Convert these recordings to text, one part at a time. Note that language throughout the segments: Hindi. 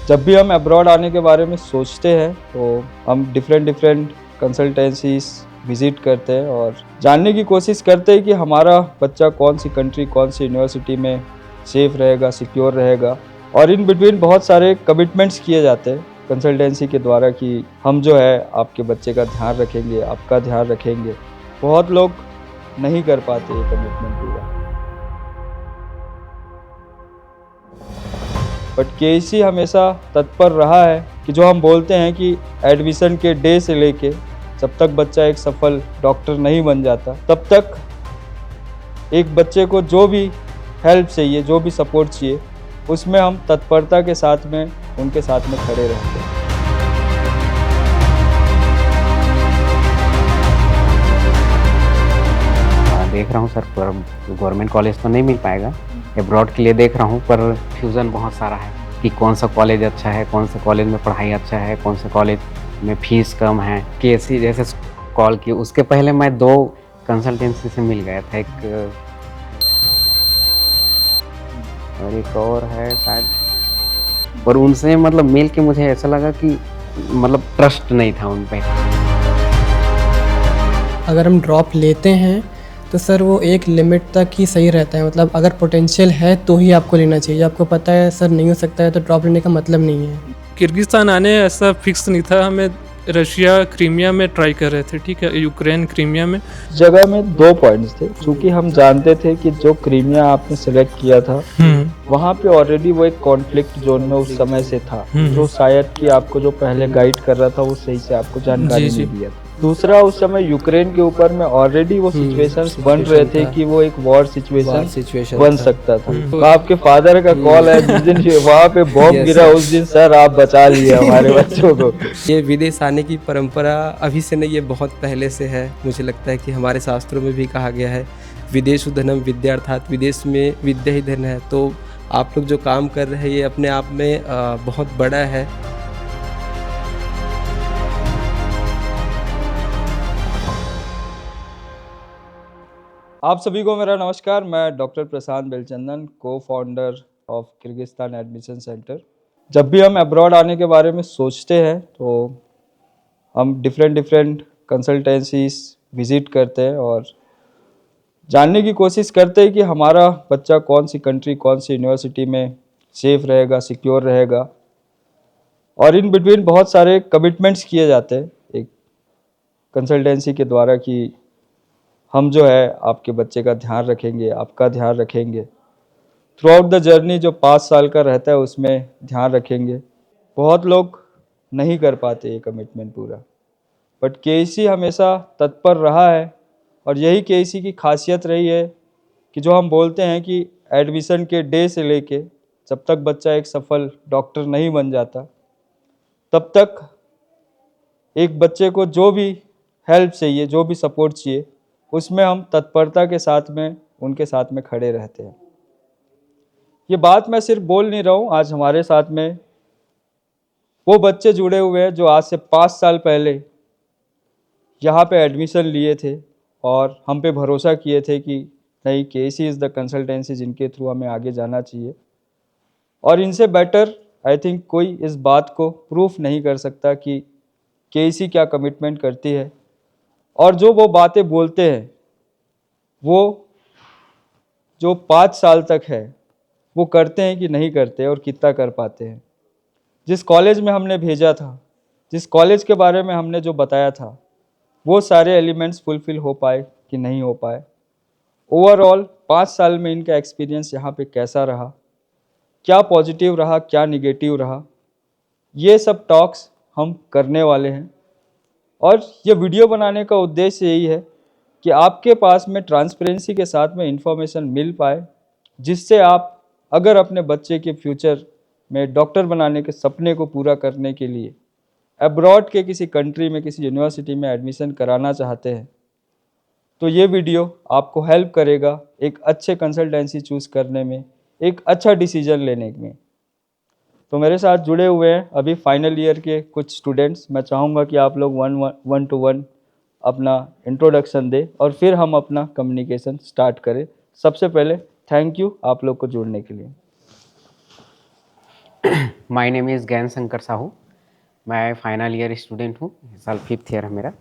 जब भी हम अब्रॉड आने के बारे में सोचते हैं तो हम डिफरेंट कंसल्टेंसीज विज़िट करते हैं और जानने की कोशिश करते हैं कि हमारा बच्चा कौन सी कंट्री, कौन सी यूनिवर्सिटी में सेफ़ रहेगा, सिक्योर रहेगा। और इन बिटवीन बहुत सारे कमिटमेंट्स किए जाते हैं कंसल्टेंसी के द्वारा कि हम जो है आपके बच्चे का ध्यान रखेंगे, आपका ध्यान रखेंगे। बहुत लोग नहीं कर पाते ये कमिटमेंट पूरा। बट केसी हमेशा तत्पर रहा है कि जो हम बोलते हैं कि एडमिशन के डे से लेके जब तक बच्चा एक सफल डॉक्टर नहीं बन जाता, तब तक एक बच्चे को जो भी हेल्प चाहिए, जो भी सपोर्ट चाहिए, उसमें हम तत्परता के साथ में उनके साथ में खड़े रहते हैं। देख रहा हूँ सर, पर गवर्नमेंट कॉलेज तो नहीं मिल पाएगा। अब्रॉड के लिए देख रहा हूँ, पर फ्यूज़न बहुत सारा है कि कौन सा कॉलेज अच्छा है, कौन सा कॉलेज में पढ़ाई अच्छा है, कौन सा कॉलेज में फीस कम है। केसी जैसे कॉल की, उसके पहले मैं 2 कंसल्टेंसी से मिल गया था, और एक और है शायद। और उनसे मतलब मिल के मुझे ऐसा लगा कि मतलब ट्रस्ट नहीं था उन पे। अगर हम ड्रॉप लेते हैं तो सर वो एक लिमिट तक ही सही रहता है। मतलब अगर पोटेंशियल है तो ही आपको लेना चाहिए। आपको पता है सर नहीं हो सकता है तो ड्रॉप लेने का मतलब नहीं है। किर्गिस्तान आने ऐसा फिक्स नहीं था, हमें रशिया क्रीमिया में ट्राई कर रहे थे, ठीक है, यूक्रेन क्रीमिया में। जगह में 2 पॉइंट्स थे, क्योंकि हम जानते थे कि जो क्रीमिया आपने सेलेक्ट किया था वहाँ पे ऑलरेडी वो एक कॉन्फ्लिक्ट जोन में उस समय से था, जो शायद कि आपको जो पहले गाइड कर रहा था वो सही से आपको जानकारी नहीं दिया था। दूसरा, उस समय यूक्रेन के ऊपर में ऑलरेडी वो सिचुएशंस बन रहे थे कि वो एक वॉर सिचुएशन बन सकता था। तो आपके फादर का कॉल है जिस दिन वहाँ पे बॉम्ब गिरा उस दिन, सर आप बचा लिए हमारे बच्चों को। ये विदेश आने की परंपरा अभी से नहीं, ये बहुत पहले से है। मुझे लगता है कि हमारे शास्त्रों में भी कहा गया है, विदेशु धनम विद्या, अर्थात विदेश में विद्या ही धन है। तो आप लोग जो काम कर रहे हैं ये अपने आप में बहुत बड़ा है। आप सभी को मेरा नमस्कार। मैं डॉक्टर प्रशांत बेलचंदन, को founder of Kyrgyzstan admission centre. जब भी हम अब्रॉड आने के बारे में सोचते हैं तो हम डिफरेंट कंसल्टेंसीज विज़िट करते हैं और जानने की कोशिश करते हैं कि हमारा बच्चा कौन सी कंट्री, कौन सी यूनिवर्सिटी में सेफ़ रहेगा, सिक्योर रहेगा। और इन बिटवीन बहुत सारे कमिटमेंट्स किए जाते हैं एक कंसल्टेंसी के द्वारा कि हम जो है आपके बच्चे का ध्यान रखेंगे, आपका ध्यान रखेंगे। थ्रू आउट द जर्नी जो 5 साल का रहता है उसमें ध्यान रखेंगे। बहुत लोग नहीं कर पाते ये कमिटमेंट पूरा, बट केसी हमेशा तत्पर रहा है। और यही केसी की खासियत रही है कि जो हम बोलते हैं कि एडमिशन के डे से लेके जब तक बच्चा एक सफल डॉक्टर नहीं बन जाता, तब तक एक बच्चे को जो भी हेल्प चाहिए, जो भी सपोर्ट चाहिए, उसमें हम तत्परता के साथ में उनके साथ में खड़े रहते हैं। ये बात मैं सिर्फ बोल नहीं रहा हूँ, आज हमारे साथ में वो बच्चे जुड़े हुए हैं जो आज से 5 साल पहले यहाँ पे एडमिशन लिए थे और हम पे भरोसा किए थे कि नहीं, केसी इज़ द कंसल्टेंसी जिनके थ्रू हमें आगे जाना चाहिए। और इनसे बेटर आई थिंक कोई इस बात को प्रूफ नहीं कर सकता कि केसी क्या कमिटमेंट करती है, और जो वो बातें बोलते हैं वो जो 5 साल तक है वो करते हैं कि नहीं करते और कितना कर पाते हैं। जिस कॉलेज में हमने भेजा था, जिस कॉलेज के बारे में हमने जो बताया था, वो सारे एलिमेंट्स फुलफिल हो पाए कि नहीं हो पाए। ओवरऑल 5 साल में इनका एक्सपीरियंस यहाँ पे कैसा रहा, क्या पॉजिटिव रहा, क्या निगेटिव रहा, ये सब टॉक्स हम करने वाले हैं। और ये वीडियो बनाने का उद्देश्य यही है कि आपके पास में ट्रांसपेरेंसी के साथ में इंफॉर्मेशन मिल पाए, जिससे आप अगर अपने बच्चे के फ्यूचर में डॉक्टर बनाने के सपने को पूरा करने के लिए अब्रॉड के किसी कंट्री में, किसी यूनिवर्सिटी में एडमिशन कराना चाहते हैं, तो ये वीडियो आपको हेल्प करेगा एक अच्छे कंसल्टेंसी चूज़ करने में, एक अच्छा डिसीजन लेने में। तो मेरे साथ जुड़े हुए हैं अभी फाइनल ईयर के कुछ स्टूडेंट्स। मैं चाहूँगा कि आप लोग वन टू वन अपना इंट्रोडक्शन दें और फिर हम अपना कम्युनिकेशन स्टार्ट करें। सबसे पहले थैंक यू आप लोग को जुड़ने के लिए। माय नेम इज़ ज्ञान शंकर साहू। मैं फाइनल ईयर स्टूडेंट हूँ, इस साल 5th ईयर है मेरा।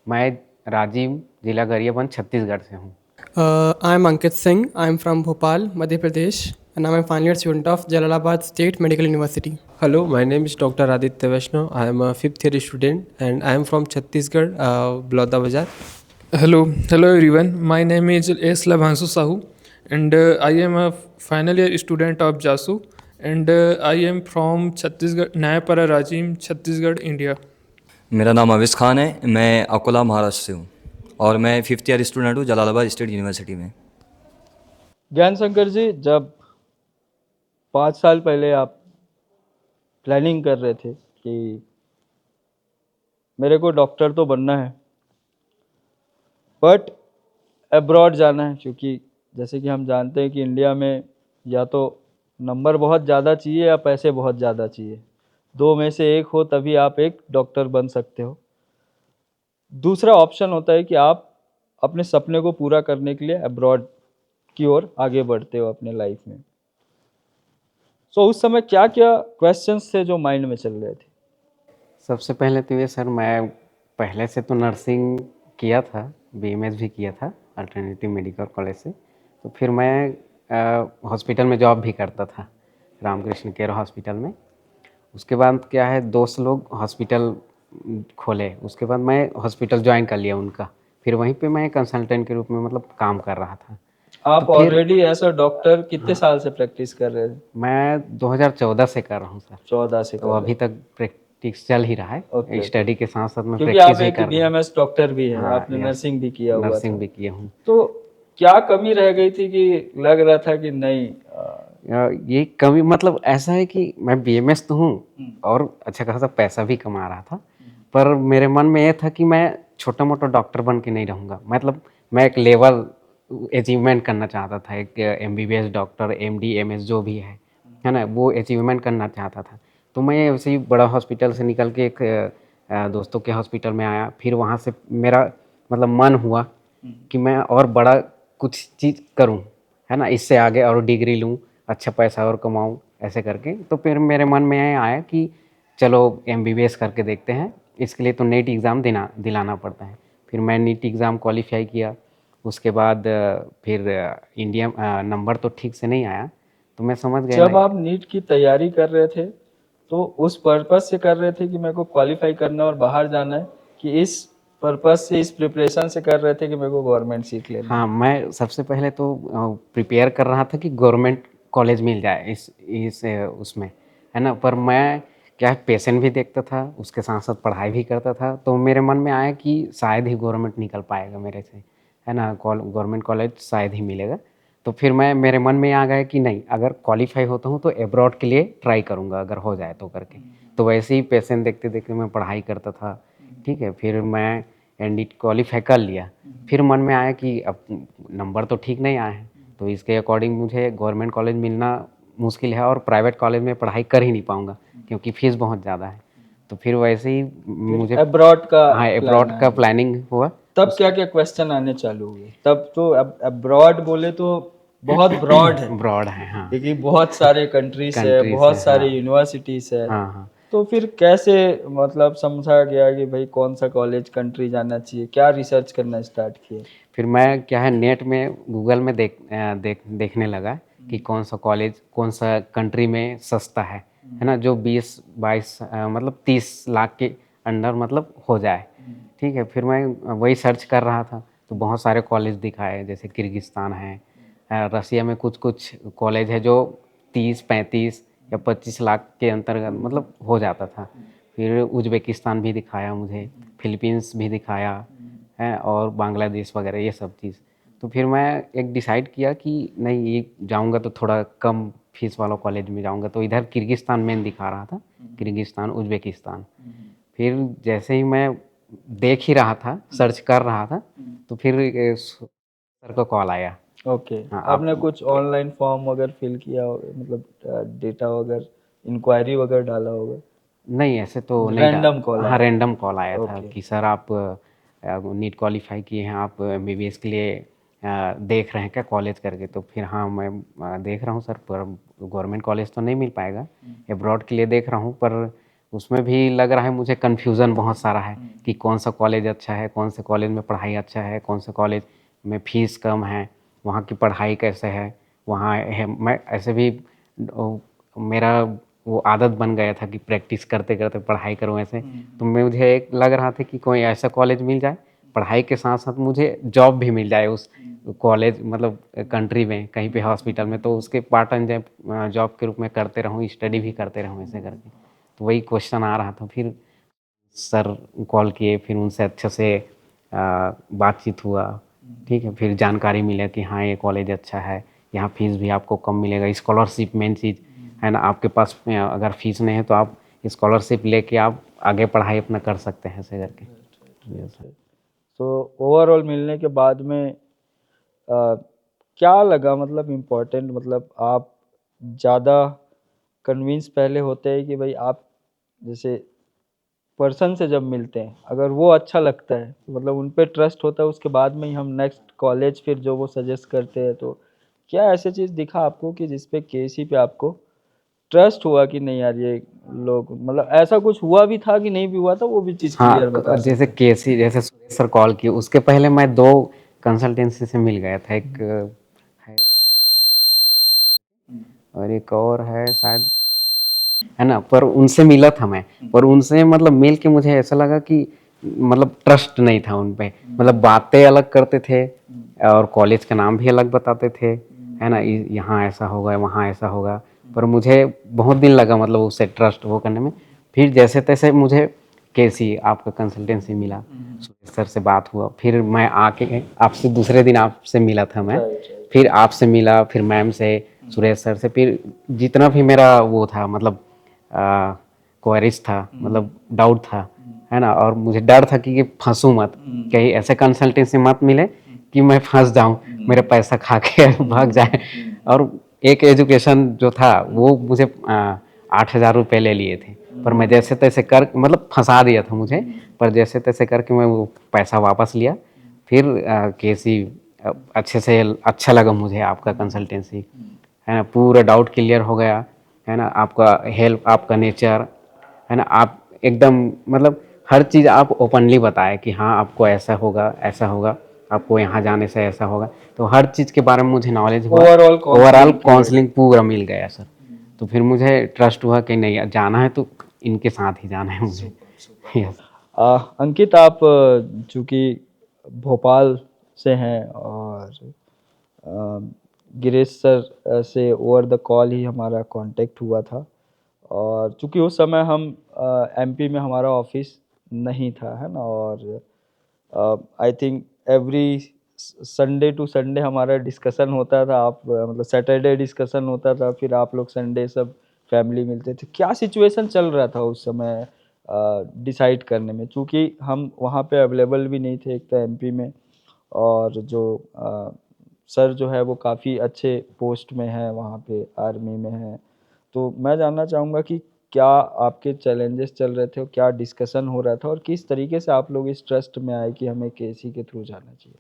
मैं राजीव, जिला गरियाबंद, छत्तीसगढ़ से हूँ। I am Ankit Singh. I am from Bhopal, Madhya Pradesh, and I am a final year student of Jalalabad State Medical University. Hello, my name is Dr. Aditya Vaishnav. I am a fifth year student and I am from Chhattisgarh, Blauda Bazar. Hello everyone. My name is S. Labhansu Sahu, and I am a final year student of JASU, and I am from Chhattisgarh, Nayapara Rajim, Chhattisgarh, India. मेरा नाम अविस खान है, मैं अकोला महाराष्ट्र से हूँ और मैं 5th ईयर स्टूडेंट हूँ जलालाबाद स्टेट यूनिवर्सिटी में। ज्ञान शंकर जी, जब 5 साल पहले आप प्लानिंग कर रहे थे कि मेरे को डॉक्टर तो बनना है बट अब्रॉड जाना है, क्योंकि जैसे कि हम जानते हैं कि इंडिया में या तो नंबर बहुत ज़्यादा चाहिए या पैसे बहुत ज़्यादा चाहिए, दो में से एक हो तभी आप एक डॉक्टर बन सकते हो। दूसरा ऑप्शन होता है कि आप अपने सपने को पूरा करने के लिए अब्रॉड की ओर आगे बढ़ते हो अपने लाइफ में। सो उस समय क्या क्या क्वेश्चंस थे जो माइंड में चल रहे थे? सबसे पहले तो ये सर, मैं पहले से तो नर्सिंग किया था, बीएमएस भी किया था अल्टरनेटिव मेडिकल कॉलेज से। तो फिर मैं हॉस्पिटल में जॉब भी करता था, रामकृष्ण केयर हॉस्पिटल में। उसके बाद क्या है, दोस्त लोग हॉस्पिटल खोले, उसके बाद मैं हॉस्पिटल ज्वाइन कर लिया उनका। फिर वहीं पे मैं कंसल्टेंट के रूप में मतलब काम कर रहा था। आप तो फिर- ऑलरेडी एज अ डॉक्टर कितने साल से प्रैक्टिस कर रहे थे? मैं 2014 से कर रहा हूँ सर। 14 से तो कर अभी तक प्रैक्टिस चल ही रहा ओके, है, स्टडी के साथ साथ मैं क्योंकि प्रैक्टिस आप भी एक कर रहा हूँ। बीएमएस डॉक्टर भी हैं, हाँ, आपने यस, नर्सिंग भी किया हुआ नर्सिंग था। भी किया हूँ। तो क्या कमी रह गई थी कि लग रहा था कि नहीं ये कमी मतलब ऐसा है कि मैं बीएमएस तो हूँ और अच्छा खासा पैसा भी कमा रहा था, पर मेरे मन में ये था कि मैं छोटा मोटा डॉक्टर बन के नहीं रहूँगा। मतलब मैं एक लेवल अचीवमेंट करना चाहता था, एक एमबीबीएस डॉक्टर, एमडी, एमएस जो भी है ना, वो अचीवमेंट करना चाहता था। तो मैं ऐसे ही बड़ा हॉस्पिटल से निकल के एक दोस्तों के हॉस्पिटल में आया। फिर वहाँ से मेरा मतलब मन हुआ कि मैं और बड़ा कुछ चीज़ करूँ, है ना, इससे आगे और डिग्री लूँ, अच्छा पैसा और कमाऊँ, ऐसे करके। तो फिर मेरे मन में आया कि चलो एमबीबीएस करके देखते हैं। इसके लिए तो नीट एग्ज़ाम दिलाना पड़ता है। फिर मैं नीट एग्ज़ाम क्वालिफाई किया। उसके बाद फिर इंडिया नंबर तो ठीक से नहीं आया, तो मैं समझ गया जब आप नीट की तैयारी कर रहे थे तो उस पर्पस से कर रहे थे कि मेरे को क्वालिफाई करना और बाहर जाना है, कि इस पर्पस से, इस प्रिपरेशन से कर रहे थे कि मेरे को गवर्नमेंट सीट लेना है? हाँ, मैं सबसे पहले तो प्रिपेयर कर रहा था कि गवर्नमेंट कॉलेज मिल जाए इस उसमें, है ना। पर मैं क्या है, पेशेंट भी देखता था, उसके साथ साथ पढ़ाई भी करता था। तो मेरे मन में आया कि शायद ही गवर्नमेंट निकल पाएगा मेरे से, है ना, गवर्नमेंट कॉलेज शायद ही मिलेगा। तो फिर मेरे मन में आ गया कि नहीं, अगर क्वालिफाई होता हूँ तो एब्रॉड के लिए ट्राई करूँगा, अगर हो जाए तो करके। तो वैसे ही पेशेंट देखते देखते मैं पढ़ाई करता था, ठीक है। फिर मैं नीट क्वालिफाई कर लिया। फिर मन में आया कि अब नंबर तो ठीक नहीं आए हैं, तो इसके अकॉर्डिंग मुझे गवर्नमेंट कॉलेज मिलना मुश्किल है और प्राइवेट कॉलेज में पढ़ाई कर ही नहीं पाऊँगा, क्योंकि फ़ीस बहुत ज़्यादा है। तो फिर वैसे ही मुझे अब्रॉड का हाँ, plan एब्रॉड का आया। प्लानिंग हुआ। तब क्या क्या क्वेश्चन आने चालू हुए? तब तो अब्रॉड बोले तो बहुत ब्रॉड है, ब्रॉड है, हाँ, क्योंकि बहुत सारे कंट्रीज है, कंट्री बहुत से, सारे हाँ, यूनिवर्सिटीज है। हाँ, हाँ। तो फिर कैसे मतलब समझा गया कि भाई कौन सा कॉलेज कंट्री जाना चाहिए? क्या रिसर्च करना स्टार्ट किया? फिर मैं क्या है, नेट में गूगल में देखने लगा कि कौन सा कॉलेज कौन सा कंट्री में सस्ता है ना, जो 20-22 मतलब 30 लाख के अंडर मतलब हो जाए, ठीक है। फिर मैं वही सर्च कर रहा था, तो बहुत सारे कॉलेज दिखाए, जैसे किर्गिस्तान है, रसिया में कुछ कुछ कॉलेज है जो 30-35 या 25 लाख के अंतर्गत मतलब हो जाता था। फिर उज़्बेकिस्तान भी दिखाया मुझे, फिलीपींस भी दिखाया है, और बांग्लादेश वगैरह ये सब चीज़। तो फिर मैं एक डिसाइड किया कि नहीं, ये जाऊंगा तो थोड़ा कम फीस वाला कॉलेज में जाऊंगा। तो इधर किर्गिस्तान मेन दिखा रहा था, किर्गिस्तान, उज़्बेकिस्तान। फिर जैसे ही मैं देख ही रहा था, सर्च कर रहा था, तो फिर सर का कॉल आया। ओके, हाँ, आपने आप कुछ ऑनलाइन फॉर्म वगैरह फिल किया होगा, मतलब डेटा वगैरह, इंक्वायरी वगैरह डाला होगा? नहीं, ऐसे तो नहीं रैंडम कॉल हाँ, आया? रैंडम कॉल आया था ओके। कि सर आप नीट क्वालिफाई किए हैं, आप एमबीबीएस के लिए देख रहे हैं क्या कॉलेज करके। तो फिर हाँ, मैं देख रहा हूँ सर, पर गवर्नमेंट कॉलेज तो नहीं मिल पाएगा, अब्रॉड के लिए देख रहा हूँ, पर उसमें भी लग रहा है मुझे कन्फ्यूज़न बहुत सारा है कि कौन सा कॉलेज अच्छा है, कौन से कॉलेज में पढ़ाई अच्छा है, कौन से कॉलेज में फ़ीस कम है, वहाँ की पढ़ाई कैसे है, वहाँ है। मैं ऐसे भी मेरा वो आदत बन गया था कि प्रैक्टिस करते करते पढ़ाई करूँ ऐसे, तो मुझे एक लग रहा था कि कोई ऐसा कॉलेज मिल जाए, पढ़ाई के साथ साथ मुझे जॉब भी मिल जाए उस कॉलेज मतलब कंट्री में कहीं पे हॉस्पिटल में, तो उसके पार्ट टाइम जॉब के रूप में करते रहूँ, स्टडी भी करते रहूँ ऐसे करके। तो वही क्वेश्चन आ रहा था, फिर सर कॉल किए, फिर उनसे अच्छे से बातचीत हुआ, ठीक है, फिर जानकारी मिला कि हाँ ये कॉलेज अच्छा है, यहाँ फीस भी आपको कम मिलेगा, स्कॉलरशिप मेन चीज़ है ना, आपके पास अगर फीस नहीं है तो आप स्कॉलरशिप लेके आप आगे पढ़ाई अपना कर सकते हैं ऐसे करके। Yes, sir. तो ओवरऑल मिलने के बाद में क्या लगा, मतलब इम्पोर्टेंट, मतलब आप ज़्यादा कन्विंस पहले होते हैं कि भाई आप जैसे पर्सन से जब मिलते हैं अगर वो अच्छा लगता है तो मतलब उन पे ट्रस्ट होता है, उसके बाद में ही हम नेक्स्ट कॉलेज फिर जो वो सजेस्ट करते हैं, तो क्या ऐसे चीज़ दिखा आपको कि जिसपे केसी पे आपको ट्रस्ट हुआ कि नहीं यार ये लोग, मतलब ऐसा कुछ हुआ भी था कि नहीं भी हुआ था, वो भी चीज़ क्लियर बता हाँ, जैसे केसी जैसे सुरेश सर कॉल किए, उसके पहले मैं 2 कंसल्टेंसी से मिल गया था, एक है और एक और है शायद, है ना, पर उनसे मिला था मैं, पर उनसे मतलब मिल के मुझे ऐसा लगा कि मतलब ट्रस्ट नहीं था उन पे, मतलब बातें अलग करते थे और कॉलेज का नाम भी अलग बताते थे, है ना, यहाँ ऐसा होगा वहाँ ऐसा होगा, पर मुझे बहुत दिन लगा मतलब उससे ट्रस्ट वो करने में। फिर जैसे तैसे मुझे केसी आपका कंसल्टेंसी मिला, सुरेश सर से बात हुआ, फिर मैं आके आपसे दूसरे दिन आपसे मिला था मैं, फिर आपसे मिला, फिर मैम से, सुरेश सर से, फिर जितना भी मेरा वो था मतलब क्वेरीज था, मतलब डाउट था, है ना, और मुझे डर था कि फंसूँ मत, कहीं ऐसे कंसल्टेंसी मत मिले कि मैं फंस जाऊँ, मेरा पैसा खा के भाग जाए। और एक एजुकेशन जो था वो मुझे 8,000 रुपये ले लिए थे, पर मैं जैसे तैसे कर मतलब फंसा दिया था मुझे, पर जैसे तैसे करके मैं वो पैसा वापस लिया। फिर केसी अच्छे से अच्छा लगा मुझे आपका कंसल्टेंसी, है ना, पूरा डाउट क्लियर हो गया, है ना, आपका हेल्प, आपका नेचर, है ना, आप एकदम मतलब हर चीज़ आप ओपनली बताए कि हाँ आपको ऐसा होगा, आपको यहाँ जाने से ऐसा होगा, तो हर चीज़ के बारे में मुझे नॉलेज हुआ, ओवरऑल काउंसलिंग पूरा मिल गया सर। तो फिर मुझे ट्रस्ट हुआ कि नहीं जाना है तो इनके साथ ही जाना है मुझे। Yes. अंकित, आप चूँकि भोपाल से हैं और गिरीश सर से ओवर द कॉल ही हमारा कांटेक्ट हुआ था, और चूँकि उस समय हम एमपी में हमारा ऑफिस नहीं था, है ना, और I think every Sunday to Sunday हमारा डिस्कशन होता था, आप मतलब सैटरडे डिस्कशन होता था, फिर आप लोग संडे सब फैमिली मिलते थे। क्या सिचुएशन चल रहा था उस समय डिसाइड करने में, चूँकि हम वहाँ पे अवेलेबल भी नहीं थे, एक तो एमपी में, और जो सर जो है वो काफ़ी अच्छे पोस्ट में है, वहाँ पे आर्मी में है। तो मैं जानना चाहूँगा कि क्या आपके चैलेंजेस चल रहे थे और क्या डिस्कशन हो रहा था, और किस तरीके से आप लोग इस ट्रस्ट में आए कि हमें केसी के थ्रू जाना चाहिए?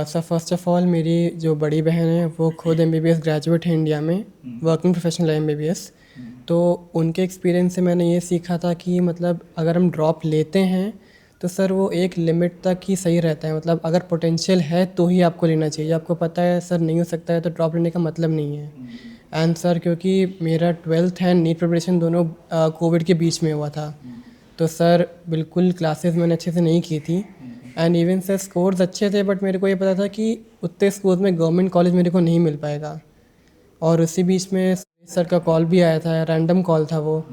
सर फर्स्ट ऑफ ऑल मेरी जो बड़ी बहन है वो खुद MBBS ग्रेजुएट है इंडिया में, वर्किंग प्रोफेशनल है MBBS। तो उनके एक्सपीरियंस से मैंने ये सीखा था कि मतलब अगर हम ड्रॉप लेते हैं तो सर वो एक लिमिट तक ही सही रहता है, मतलब अगर पोटेंशियल है तो ही आपको लेना चाहिए, आपको पता है सर नहीं हो सकता है तो ड्रॉप लेने का मतलब नहीं है। एंड सर क्योंकि मेरा 12th एंड नीट प्रिपरेशन दोनों कोविड के बीच में हुआ था, तो सर बिल्कुल क्लासेस मैंने अच्छे से नहीं की थी, एंड इवन सर स्कोर्स अच्छे थे, बट मेरे को ये पता था कि उतने स्कोर्स में गवर्नमेंट कॉलेज मेरे को नहीं मिल पाएगा। और उसी बीच में सर का कॉल भी आया था, रैंडम कॉल था वो,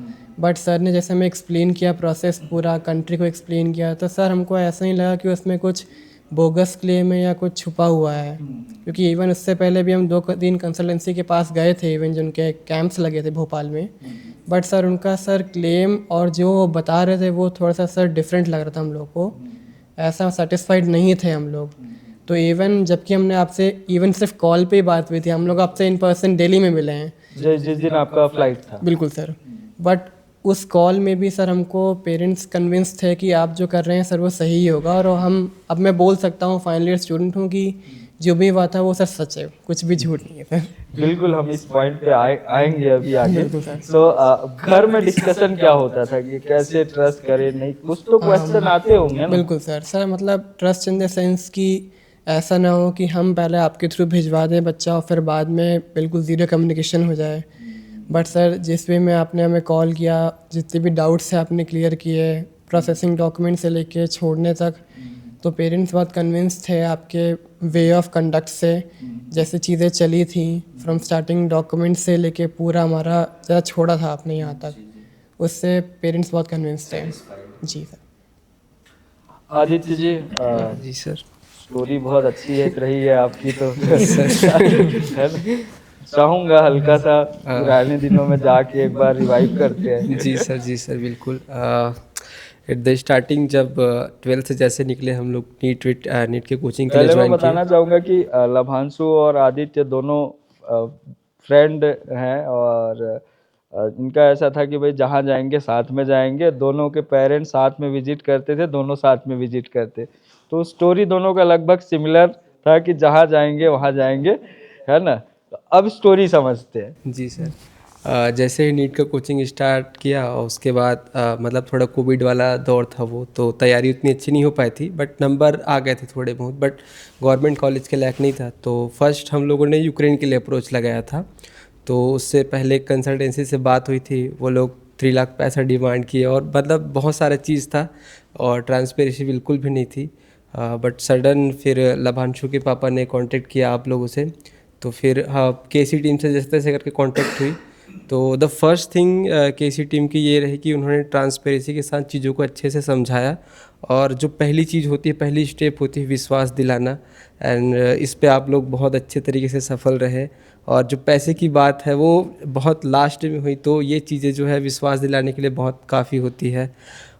बट सर ने जैसे हमें एक्सप्लेन किया प्रोसेस, पूरा कंट्री को एक्सप्लेन किया, तो सर हमको ऐसा नहीं लगा कि उसमें कुछ बोगस क्लेम है या कुछ छुपा हुआ है, क्योंकि इवन उससे पहले भी हम 2-3 कंसल्टेंसी के पास गए थे, इवन जिनके कैंप्स लगे थे भोपाल में, बट सर उनका सर क्लेम और जो वो बता रहे थे वो थोड़ा सा सर डिफरेंट लग रहा था हम लोग को, ऐसा सेटिस्फाइड नहीं थे हम लोग। तो इवन जबकि हमने आपसे इवन सिर्फ कॉल पे ही बात हुई थी, हम लोग आपसे इन पर्सन दिल्ली में मिले हैं जिस दिन आपका फ्लाइट था। बिल्कुल सर, बट उस कॉल में भी सर हमको पेरेंट्स कन्विंस थे कि आप जो कर रहे हैं सर वो सही ही होगा, और हम अब मैं बोल सकता हूँ फाइनल ईयर स्टूडेंट हूँ कि जो भी हुआ था वो सर सच है, कुछ भी झूठ नहीं है सर। बिल्कुल, हम इस पॉइंट पे आएंगे अभी आगे। बिल्कुल सर। तो घर में डिस्कशन क्या होता था कि कैसे ट्रस्ट करें, नहीं कुछ तो क्वेश्चन आते होंगे ना? बिल्कुल सर मतलब ट्रस्ट इन द सेंस कि ऐसा ना हो कि हम पहले आपके थ्रू भिजवा दें बच्चा और फिर बाद में बिल्कुल ज़ीरो कम्युनिकेशन हो जाए। बट सर जिस वे में आपने हमें कॉल किया, जितने भी डाउट्स हैं आपने क्लियर किए, प्रोसेसिंग डॉक्यूमेंट से लेके छोड़ने तक, तो पेरेंट्स बहुत कन्विंस थे आपके वे ऑफ कंडक्ट से। जैसे चीज़ें चली थी फ्रॉम स्टार्टिंग डॉक्यूमेंट से लेके पूरा हमारा ज़्यादा छोड़ा था आपने यहाँ तक, उससे पेरेंट्स बहुत कन्विंस थे। जी सर। आदित्य जी, जी सर। स्टोरी बहुत अच्छी है रही है आपकी तो है ना? चाहूंगा हल्का सा पुराने दिनों में जाके एक बार रिवाइव करते हैं। जी सर बिल्कुल। एट द स्टार्टिंग जब 12th से जैसे निकले हम लोग नीट के कोचिंग के लिए पहले मैं ज्वाइन बताना किए। चाहूँगा कि लभांशु और आदित्य दोनों फ्रेंड हैं, और इनका ऐसा था कि भाई जहाँ जाएंगे साथ में जाएंगे। दोनों के पेरेंट्स साथ में विजिट करते थे, दोनों साथ में विजिट करते, तो स्टोरी दोनों का लगभग सिमिलर था कि जहाँ जाएंगे वहाँ जाएंगे, है ना? तो अब स्टोरी समझते हैं। जी सर। जैसे ही नीट का कोचिंग स्टार्ट किया और उसके बाद मतलब थोड़ा कोविड वाला दौर था वो, तो तैयारी उतनी अच्छी नहीं हो पाई थी, बट नंबर आ गए थे थोड़े बहुत, बट गवर्नमेंट कॉलेज के लायक नहीं था। तो फर्स्ट हम लोगों ने यूक्रेन के लिए अप्रोच लगाया था। तो उससे पहले कंसल्टेंसी से बात हुई थी, वो लोग 3 लाख पैसा डिमांड किए और मतलब बहुत सारा चीज़ था और ट्रांसपेरेंसी बिल्कुल भी नहीं थी। बट सडन फिर लभांशु के पापा ने कांटेक्ट किया आप लोगों से, तो फिर हाँ केसी टीम से जैसे तैसे करके कांटेक्ट हुई। तो the first thing KC team की ये रही कि उन्होंने ट्रांसपेरेंसी के साथ चीज़ों को अच्छे से समझाया, और जो पहली चीज़ होती है, पहली स्टेप होती है विश्वास दिलाना, एंड इस पे आप लोग बहुत अच्छे तरीके से सफल रहे। और जो पैसे की बात है वो बहुत लास्ट में हुई, तो ये चीज़ें जो है विश्वास दिलाने के लिए बहुत काफ़ी होती है।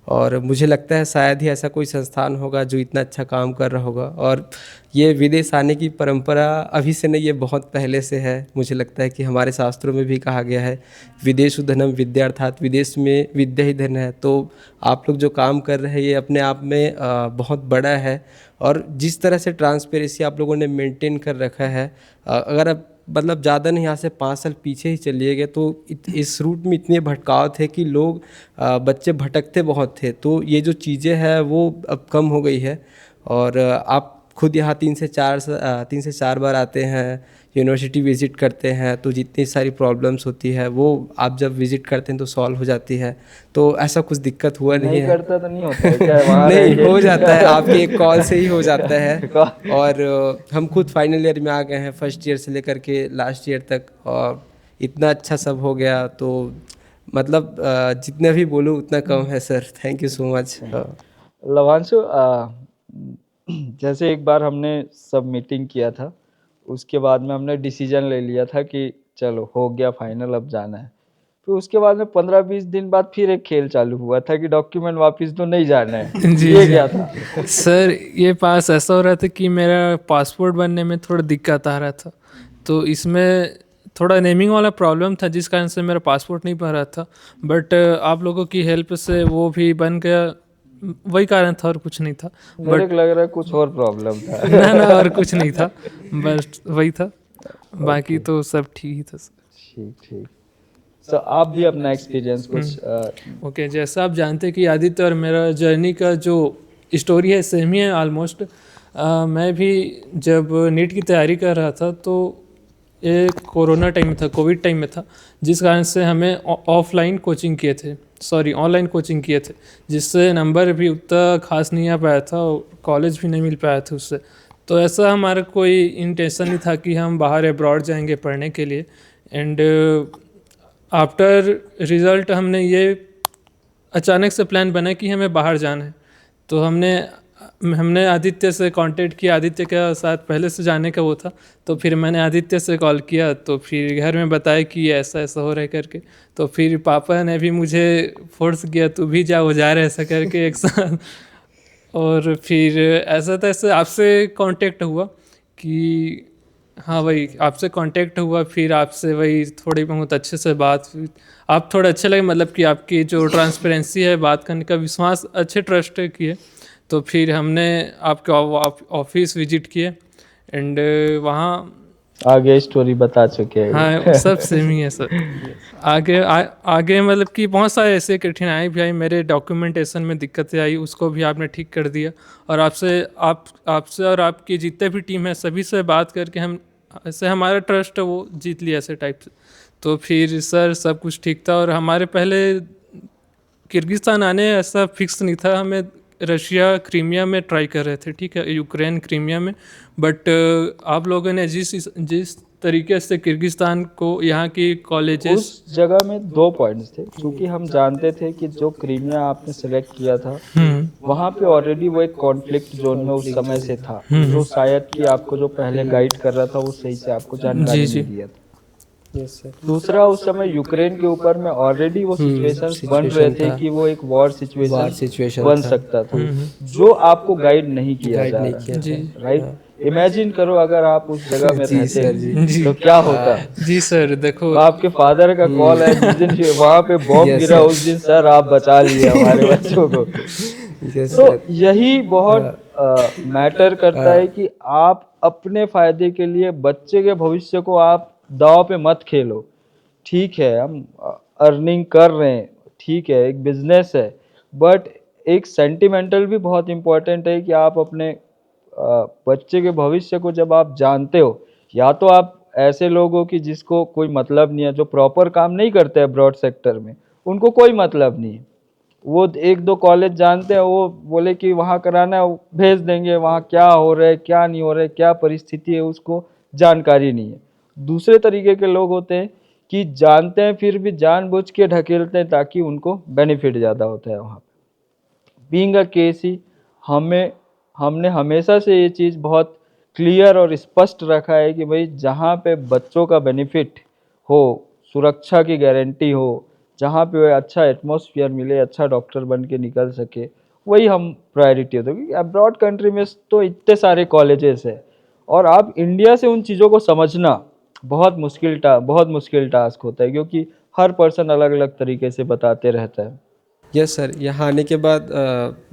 और मुझे लगता है शायद ही ऐसा कोई संस्थान होगा जो इतना अच्छा काम कर रहा होगा। और ये विदेश आने की परंपरा अभी से नहीं, ये बहुत पहले से है। मुझे लगता है कि हमारे शास्त्रों में भी कहा गया है, विदेशु धनम विद्या, अर्थात विदेश में विद्या ही धन है। तो आप लोग जो काम कर रहे हैं ये अपने आप में बहुत बड़ा है। और जिस तरह से ट्रांसपेरेंसी आप लोगों ने मेंटेन कर रखा है, अगर आप मतलब ज़्यादा नहीं, यहाँ से 5 साल पीछे ही चलिए गए तो इस रूट में इतने भटकाव थे कि लोग बच्चे भटकते बहुत थे। तो ये जो चीज़ें हैं वो अब कम हो गई है। और आप खुद यहाँ 3 से 4 बार आते हैं, यूनिवर्सिटी विज़िट करते हैं, तो जितनी सारी प्रॉब्लम्स होती है वो आप जब विज़िट करते हैं तो सॉल्व हो जाती है। तो ऐसा कुछ दिक्कत हुआ नहीं है। करता तो नहीं होता है क्या वहाँ नहीं, रह हो के? जाता है, आपके एक कॉल से ही हो जाता है। और हम खुद फाइनल ईयर में आ गए हैं, फर्स्ट ईयर से लेकर के लास्ट ईयर तक, और इतना अच्छा सब हो गया। तो मतलब जितना भी बोलूँ उतना कम है sir. Thank you so much. Lavanshu, जैसे एक बार हमने सब मीटिंग किया था, उसके बाद में हमने डिसीजन ले लिया था कि चलो हो गया फाइनल, अब जाना है। तो उसके बाद में 15-20 दिन बाद फिर एक खेल चालू हुआ था कि डॉक्यूमेंट वापस तो नहीं जाना है। जी, ये जी। क्या था? सर ये पास ऐसा हो रहा था कि मेरा पासपोर्ट बनने में थोड़ा दिक्कत आ रहा था, तो इसमें थोड़ा नेमिंग वाला प्रॉब्लम था जिस कारण से मेरा पासपोर्ट नहीं बन रहा था। बट आप लोगों की हेल्प से वो भी बन गया, वही कारण था और कुछ नहीं था। मेरे को लग रहा है कुछ और प्रॉब्लम था। ना ना, और कुछ नहीं था, बस वही था, बाकी तो सब ठीक ही था सर। ठीक ठीक। तो आप भी अपना एक्सपीरियंस कुछ ओके, जैसा आप जानते हैं कि आदित्य और मेरा जर्नी का जो स्टोरी है सेम ही है ऑलमोस्ट। मैं भी जब नीट की तैयारी कर रहा था तो ये कोरोना टाइम में था, कोविड टाइम में था, जिस कारण से हमें ऑफलाइन कोचिंग किए थे, सॉरी ऑनलाइन कोचिंग किए थे, जिससे नंबर भी उतना खास नहीं आ पाया था और कॉलेज भी नहीं मिल पाया था उससे। तो ऐसा हमारा कोई इंटेंशन नहीं था कि हम बाहर अब्रॉड जाएंगे पढ़ने के लिए। एंड आफ्टर रिज़ल्ट हमने ये अचानक से प्लान बना कि हमें बाहर जाना है। तो हमने आदित्य से कांटेक्ट किया, आदित्य के साथ पहले से जाने का वो था, तो फिर मैंने आदित्य से कॉल किया, तो फिर घर में बताया कि ऐसा ऐसा हो रहा है करके। तो फिर पापा ने भी मुझे फोर्स किया, तू भी जा, वो जा रहा है ऐसा करके एक साथ। और फिर ऐसा तैसे आपसे कांटेक्ट हुआ कि हाँ वही आपसे कांटेक्ट हुआ, फिर आपसे वही थोड़ी बहुत अच्छे से बात हुई। आप थोड़े अच्छे लगे, मतलब कि आपकी जो ट्रांसपेरेंसी है, बात करने का विश्वास, अच्छे ट्रस्ट किए। तो फिर हमने आपके ऑफिस विजिट किए एंड वहाँ आगे स्टोरी बता चुके हैं। हाँ सब सेम ही है सर। आगे मतलब कि बहुत सारे ऐसे कठिनाई भी आई, मेरे डॉक्यूमेंटेशन में दिक्कतें आई, उसको भी आपने ठीक कर दिया। और आपसे और आपकी जितने भी टीम है सभी से बात करके हम ऐसे हमारा ट्रस्ट है वो जीत लिया ऐसे टाइप से। तो फिर सर सब कुछ ठीक था। और हमारे पहले किर्गिस्तान आने ऐसा फिक्स नहीं था, हमें रशिया क्रीमिया में ट्राई कर रहे थे, ठीक है, यूक्रेन क्रीमिया में। बट आप लोगों ने जिस तरीके से किर्गिस्तान को यहाँ की कॉलेजेस, उस जगह में 2 पॉइंट्स थे, क्योंकि हम जानते थे कि जो क्रीमिया आपने सेलेक्ट किया था वहाँ पे ऑलरेडी वो एक कॉन्फ्लिक्ट जोन में उस समय से था, जो शायद कि आपको जो पहले गाइड कर रहा था वो सही से आपको जानकारी जी। नहीं दिया था। दूसरा, उस समय यूक्रेन के ऊपर में ऑलरेडी वो सिचुएशंस बन रहे थे कि वो एक वॉर सिचुएशन बन सकता था, जो आपको गाइड नहीं किया जा रहा, राइट। इमेजिन करो अगर आप उस जगह में रहते तो क्या होता। जी सर देखो, तो आपके फादर का कॉल है जिस दिन वहाँ पे बॉम्ब गिरा उस दिन, सर आप बचा लिए हमारे बच्चों को। तो यही बहुत मैटर करता है कि आप अपने फायदे के लिए बच्चे के भविष्य को आप दांव पे मत खेलो। ठीक है, हम अर्निंग कर रहे हैं, ठीक है, एक बिजनेस है, बट एक सेंटिमेंटल भी बहुत इम्पोर्टेंट है कि आप अपने बच्चे के भविष्य को जब आप जानते हो, या तो आप ऐसे लोग हो कि जिसको कोई मतलब नहीं है, जो प्रॉपर काम नहीं करते हैं ब्रॉड सेक्टर में, उनको कोई मतलब नहीं है, वो 1-2 कॉलेज जानते हैं, वो बोले कि वहाँ कराना है भेज देंगे, वहाँ क्या हो रहा है क्या नहीं हो रहा है क्या परिस्थिति है उसको जानकारी नहीं है। दूसरे तरीके के लोग होते हैं कि जानते हैं फिर भी जानबूझ के ढकेलते हैं ताकि उनको बेनिफिट ज़्यादा होता है वहाँ पे। बीइंग अ केसी, हमने हमेशा से ये चीज़ बहुत क्लियर और स्पष्ट रखा है कि भाई जहाँ पे बच्चों का बेनिफिट हो, सुरक्षा की गारंटी हो, जहाँ पे अच्छा एटमॉस्फेयर मिले, अच्छा डॉक्टर बन के निकल सके, वही हम प्रायोरिटी होते हैं। क्योंकि अब्रॉड कंट्री में तो इतने सारे कॉलेजेस हैं और आप इंडिया से उन चीज़ों को समझना बहुत मुश्किल टास्क होता है, क्योंकि हर पर्सन अलग अलग तरीके से बताते रहता है। यस सर, यहाँ आने के बाद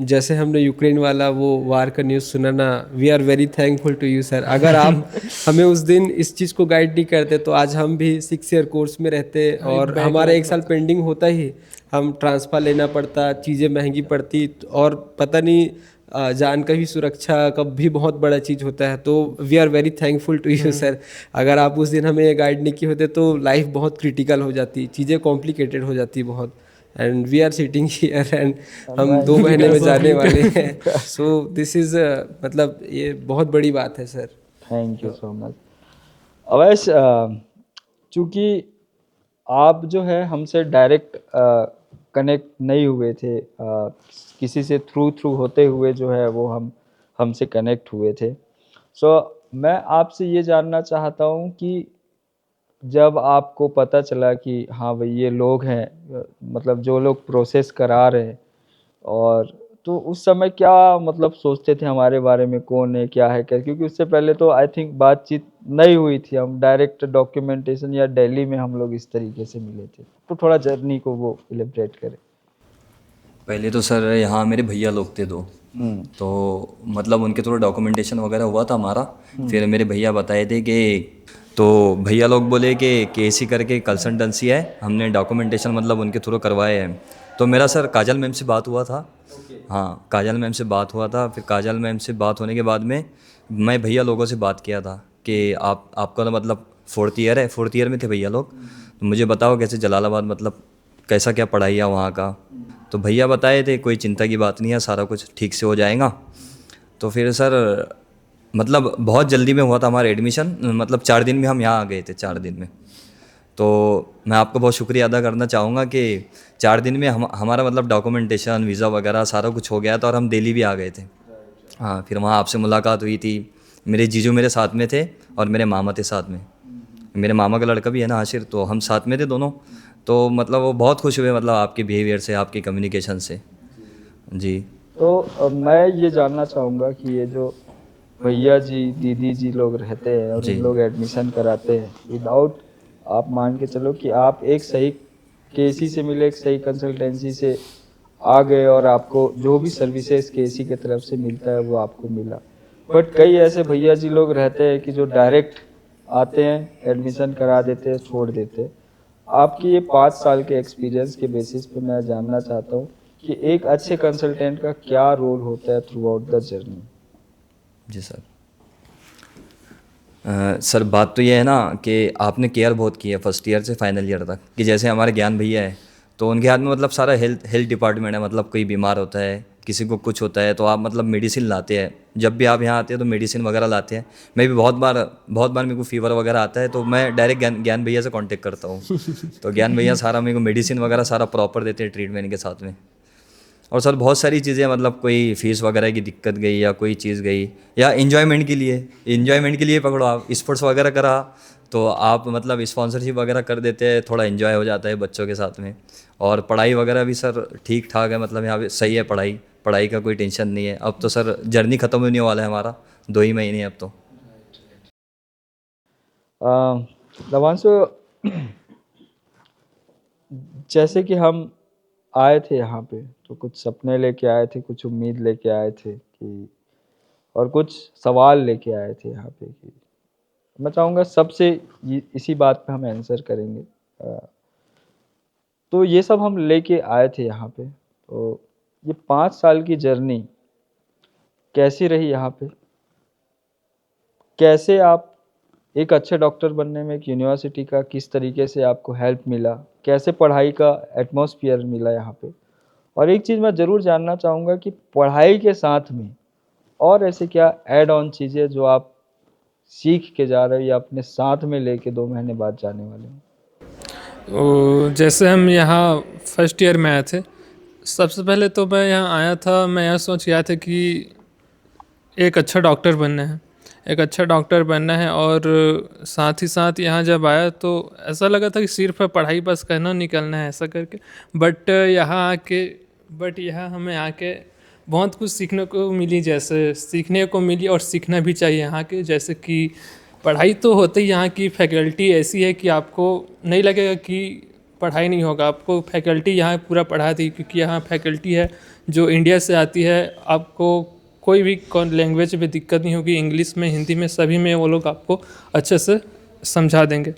जैसे हमने यूक्रेन वाला वो वार का न्यूज़ सुना ना, we are very thankful to you sir. अगर आप हमें उस दिन इस चीज़ को गाइड नहीं करते तो आज हम भी 6 ईयर कोर्स में रहते और हमारा 1 साल पेंडिंग होता ही, हम ट्रांसफ़र लेना पड़ता, चीज़ें महंगी पड़ती और पता नहीं जान का भी सुरक्षा का भी बहुत बड़ा चीज़ होता है। तो we are very thankful to you sir. अगर आप उस दिन हमें गाइड नहीं किए होते तो लाइफ बहुत क्रिटिकल हो जाती, चीज़ें कॉम्प्लिकेटेड हो जाती बहुत। And we are sitting here and हम 2 महीने में जाने वाले हैं। सो दिस इज़ मतलब ये बहुत बड़ी बात है sir. Thank you so much. Avaish, चूँकि आप जो है हमसे डायरेक्ट कनेक्ट नहीं हुए थे, किसी से थ्रू होते हुए जो है वो हमसे कनेक्ट हुए थे। सो मैं आपसे ये जानना चाहता हूँ कि जब आपको पता चला कि हाँ भाई ये लोग हैं, मतलब जो लोग प्रोसेस करा रहे हैं, और तो उस समय क्या मतलब सोचते थे हमारे बारे में, कौन है क्या है क्या, क्योंकि उससे पहले तो आई थिंक बातचीत नहीं हुई थी, हम डायरेक्ट डॉक्यूमेंटेशन या दिल्ली में हम लोग इस तरीके से मिले थे। तो थोड़ा जर्नी को वो इलेबरेट करें। पहले तो सर यहाँ मेरे भैया लोग थे 2, तो मतलब उनके थोड़ा डॉक्यूमेंटेशन वगैरह हुआ था हमारा। फिर मेरे भैया बताए थे कि, तो भैया लोग बोले कि केसी करके कंसल्टेंसी है, हमने डॉक्यूमेंटेशन मतलब उनके थ्रू करवाए हैं। तो मेरा सर काजल मैम से बात हुआ था। हाँ, काजल मैम से बात हुआ था। फिर काजल मैम से बात होने के बाद में मैं भैया लोगों से बात किया था कि आपका तो मतलब 4th ईयर है, 4th ईयर में थे भैया लोग, तो मुझे बताओ कैसे जलालाबाद मतलब कैसा क्या पढ़ाई है वहाँ का। तो भैया बताए थे कोई चिंता की बात नहीं है, सारा कुछ ठीक से हो जाएगा। तो फिर सर मतलब बहुत जल्दी में हुआ था हमारा एडमिशन, मतलब 4 दिन में हम यहाँ आ गए थे, 4 दिन में। तो मैं आपको बहुत शुक्रिया अदा करना चाहूँगा कि 4 दिन में हमारा मतलब डॉक्यूमेंटेशन, वीज़ा वगैरह सारा कुछ हो गया था और हम दिल्ली भी आ गए थे। हाँ, फिर वहाँ आपसे मुलाकात हुई थी, मेरे जीजू मेरे साथ में थे और मेरे मामा थे साथ में, मेरे मामा का लड़का भी है ना आशिर, तो हम साथ में थे दोनों। तो मतलब वो बहुत खुश हुए मतलब आपके बिहेवियर से, आपके कम्युनिकेशन से। जी, तो मैं ये जानना चाहूँगा कि ये जो भैया जी दीदी जी लोग रहते हैं और जी। उन लोग एडमिशन कराते हैं विदाउट, आप मान के चलो कि आप एक सही केसी से मिले, एक सही कंसल्टेंसी से आ गए और आपको जो भी सर्विसेज केसी की तरफ से मिलता है वो आपको मिला, बट कई ऐसे भैया जी लोग रहते हैं कि जो डायरेक्ट आते हैं, एडमिशन करा देते हैं, छोड़ देते हैं। आपकी ये 5 साल के एक्सपीरियंस के बेसिस पे मैं जानना चाहता हूँ कि एक अच्छे कंसल्टेंट का क्या रोल होता है थ्रू आउट द जर्नी। जी सर। सर बात तो ये है ना कि आपने केयर बहुत की है फर्स्ट ईयर से फाइनल ईयर तक, कि जैसे हमारे ज्ञान भैया है तो उनके हाथ में मतलब सारा हेल्थ डिपार्टमेंट है। मतलब कोई बीमार होता है, किसी को कुछ होता है तो आप मतलब मेडिसिन लाते हैं। जब भी आप यहाँ आते हैं तो मेडिसिन वगैरह लाते हैं। मैं भी बहुत बार मेरे को फीवर वगैरह आता है तो मैं डायरेक्ट ज्ञान भैया से कांटेक्ट करता हूँ। तो ज्ञान भैया सारा मेरे को मेडिसिन वगैरह सारा प्रॉपर देते हैं ट्रीटमेंट के साथ में। और सर बहुत सारी चीज़ें, मतलब कोई फीस वगैरह की दिक्कत गई या कोई चीज़ गई या इन्जॉयमेंट के लिए पकड़ो, आप स्पोर्ट्स वगैरह करा तो आप मतलब स्पॉन्सरशिप वगैरह कर देते हैं, थोड़ा इन्जॉय हो जाता है बच्चों के साथ में। और पढ़ाई वगैरह भी सर ठीक ठाक है, मतलब यहाँ पे सही है पढ़ाई का कोई टेंशन नहीं है। अब तो सर जर्नी ख़त्म होने वाला है हमारा, 2 ही महीने अब तो। दवांशु, जैसे कि हम आए थे यहाँ पे तो कुछ सपने लेके आए थे, कुछ उम्मीद लेके आए थे कि, और कुछ सवाल लेके आए थे यहाँ पे कि मैं चाहूँगा सबसे इसी बात पे हम आंसर करेंगे। तो ये सब हम लेके आए थे यहाँ पे, तो ये 5 साल की जर्नी कैसी रही यहाँ पे? कैसे आप एक अच्छे डॉक्टर बनने में एक यूनिवर्सिटी का किस तरीके से आपको हेल्प मिला? कैसे पढ़ाई का एटमॉस्फेयर मिला यहाँ पे? और एक चीज़ मैं ज़रूर जानना चाहूँगा कि पढ़ाई के साथ में और ऐसे क्या ऐड ऑन चीज़ें जो आप सीख के जा रहे हो या अपने साथ में लेके 2 महीने बाद जाने वाले हो? जैसे हम यहाँ फर्स्ट ईयर में आए थे, सबसे पहले तो मैं यहाँ आया था, मैं यह सोच के आया था कि एक अच्छा डॉक्टर बनना है और साथ ही साथ यहाँ जब आया तो ऐसा लगा था कि सिर्फ पढ़ाई बस करना निकलना है ऐसा करके। बट यहाँ हमें आके बहुत कुछ सीखने को मिली और सीखना भी चाहिए यहाँ के। जैसे कि पढ़ाई तो होती ही, यहाँ की फैकल्टी ऐसी है कि आपको नहीं लगेगा कि पढ़ाई नहीं होगा, आपको फैकल्टी यहाँ पूरा पढ़ाती है, क्योंकि यहाँ फैकल्टी है जो इंडिया से आती है। आपको कोई भी लैंग्वेज में दिक्कत नहीं होगी, इंग्लिश में, हिंदी में, सभी में वो लोग आपको अच्छे से समझा देंगे।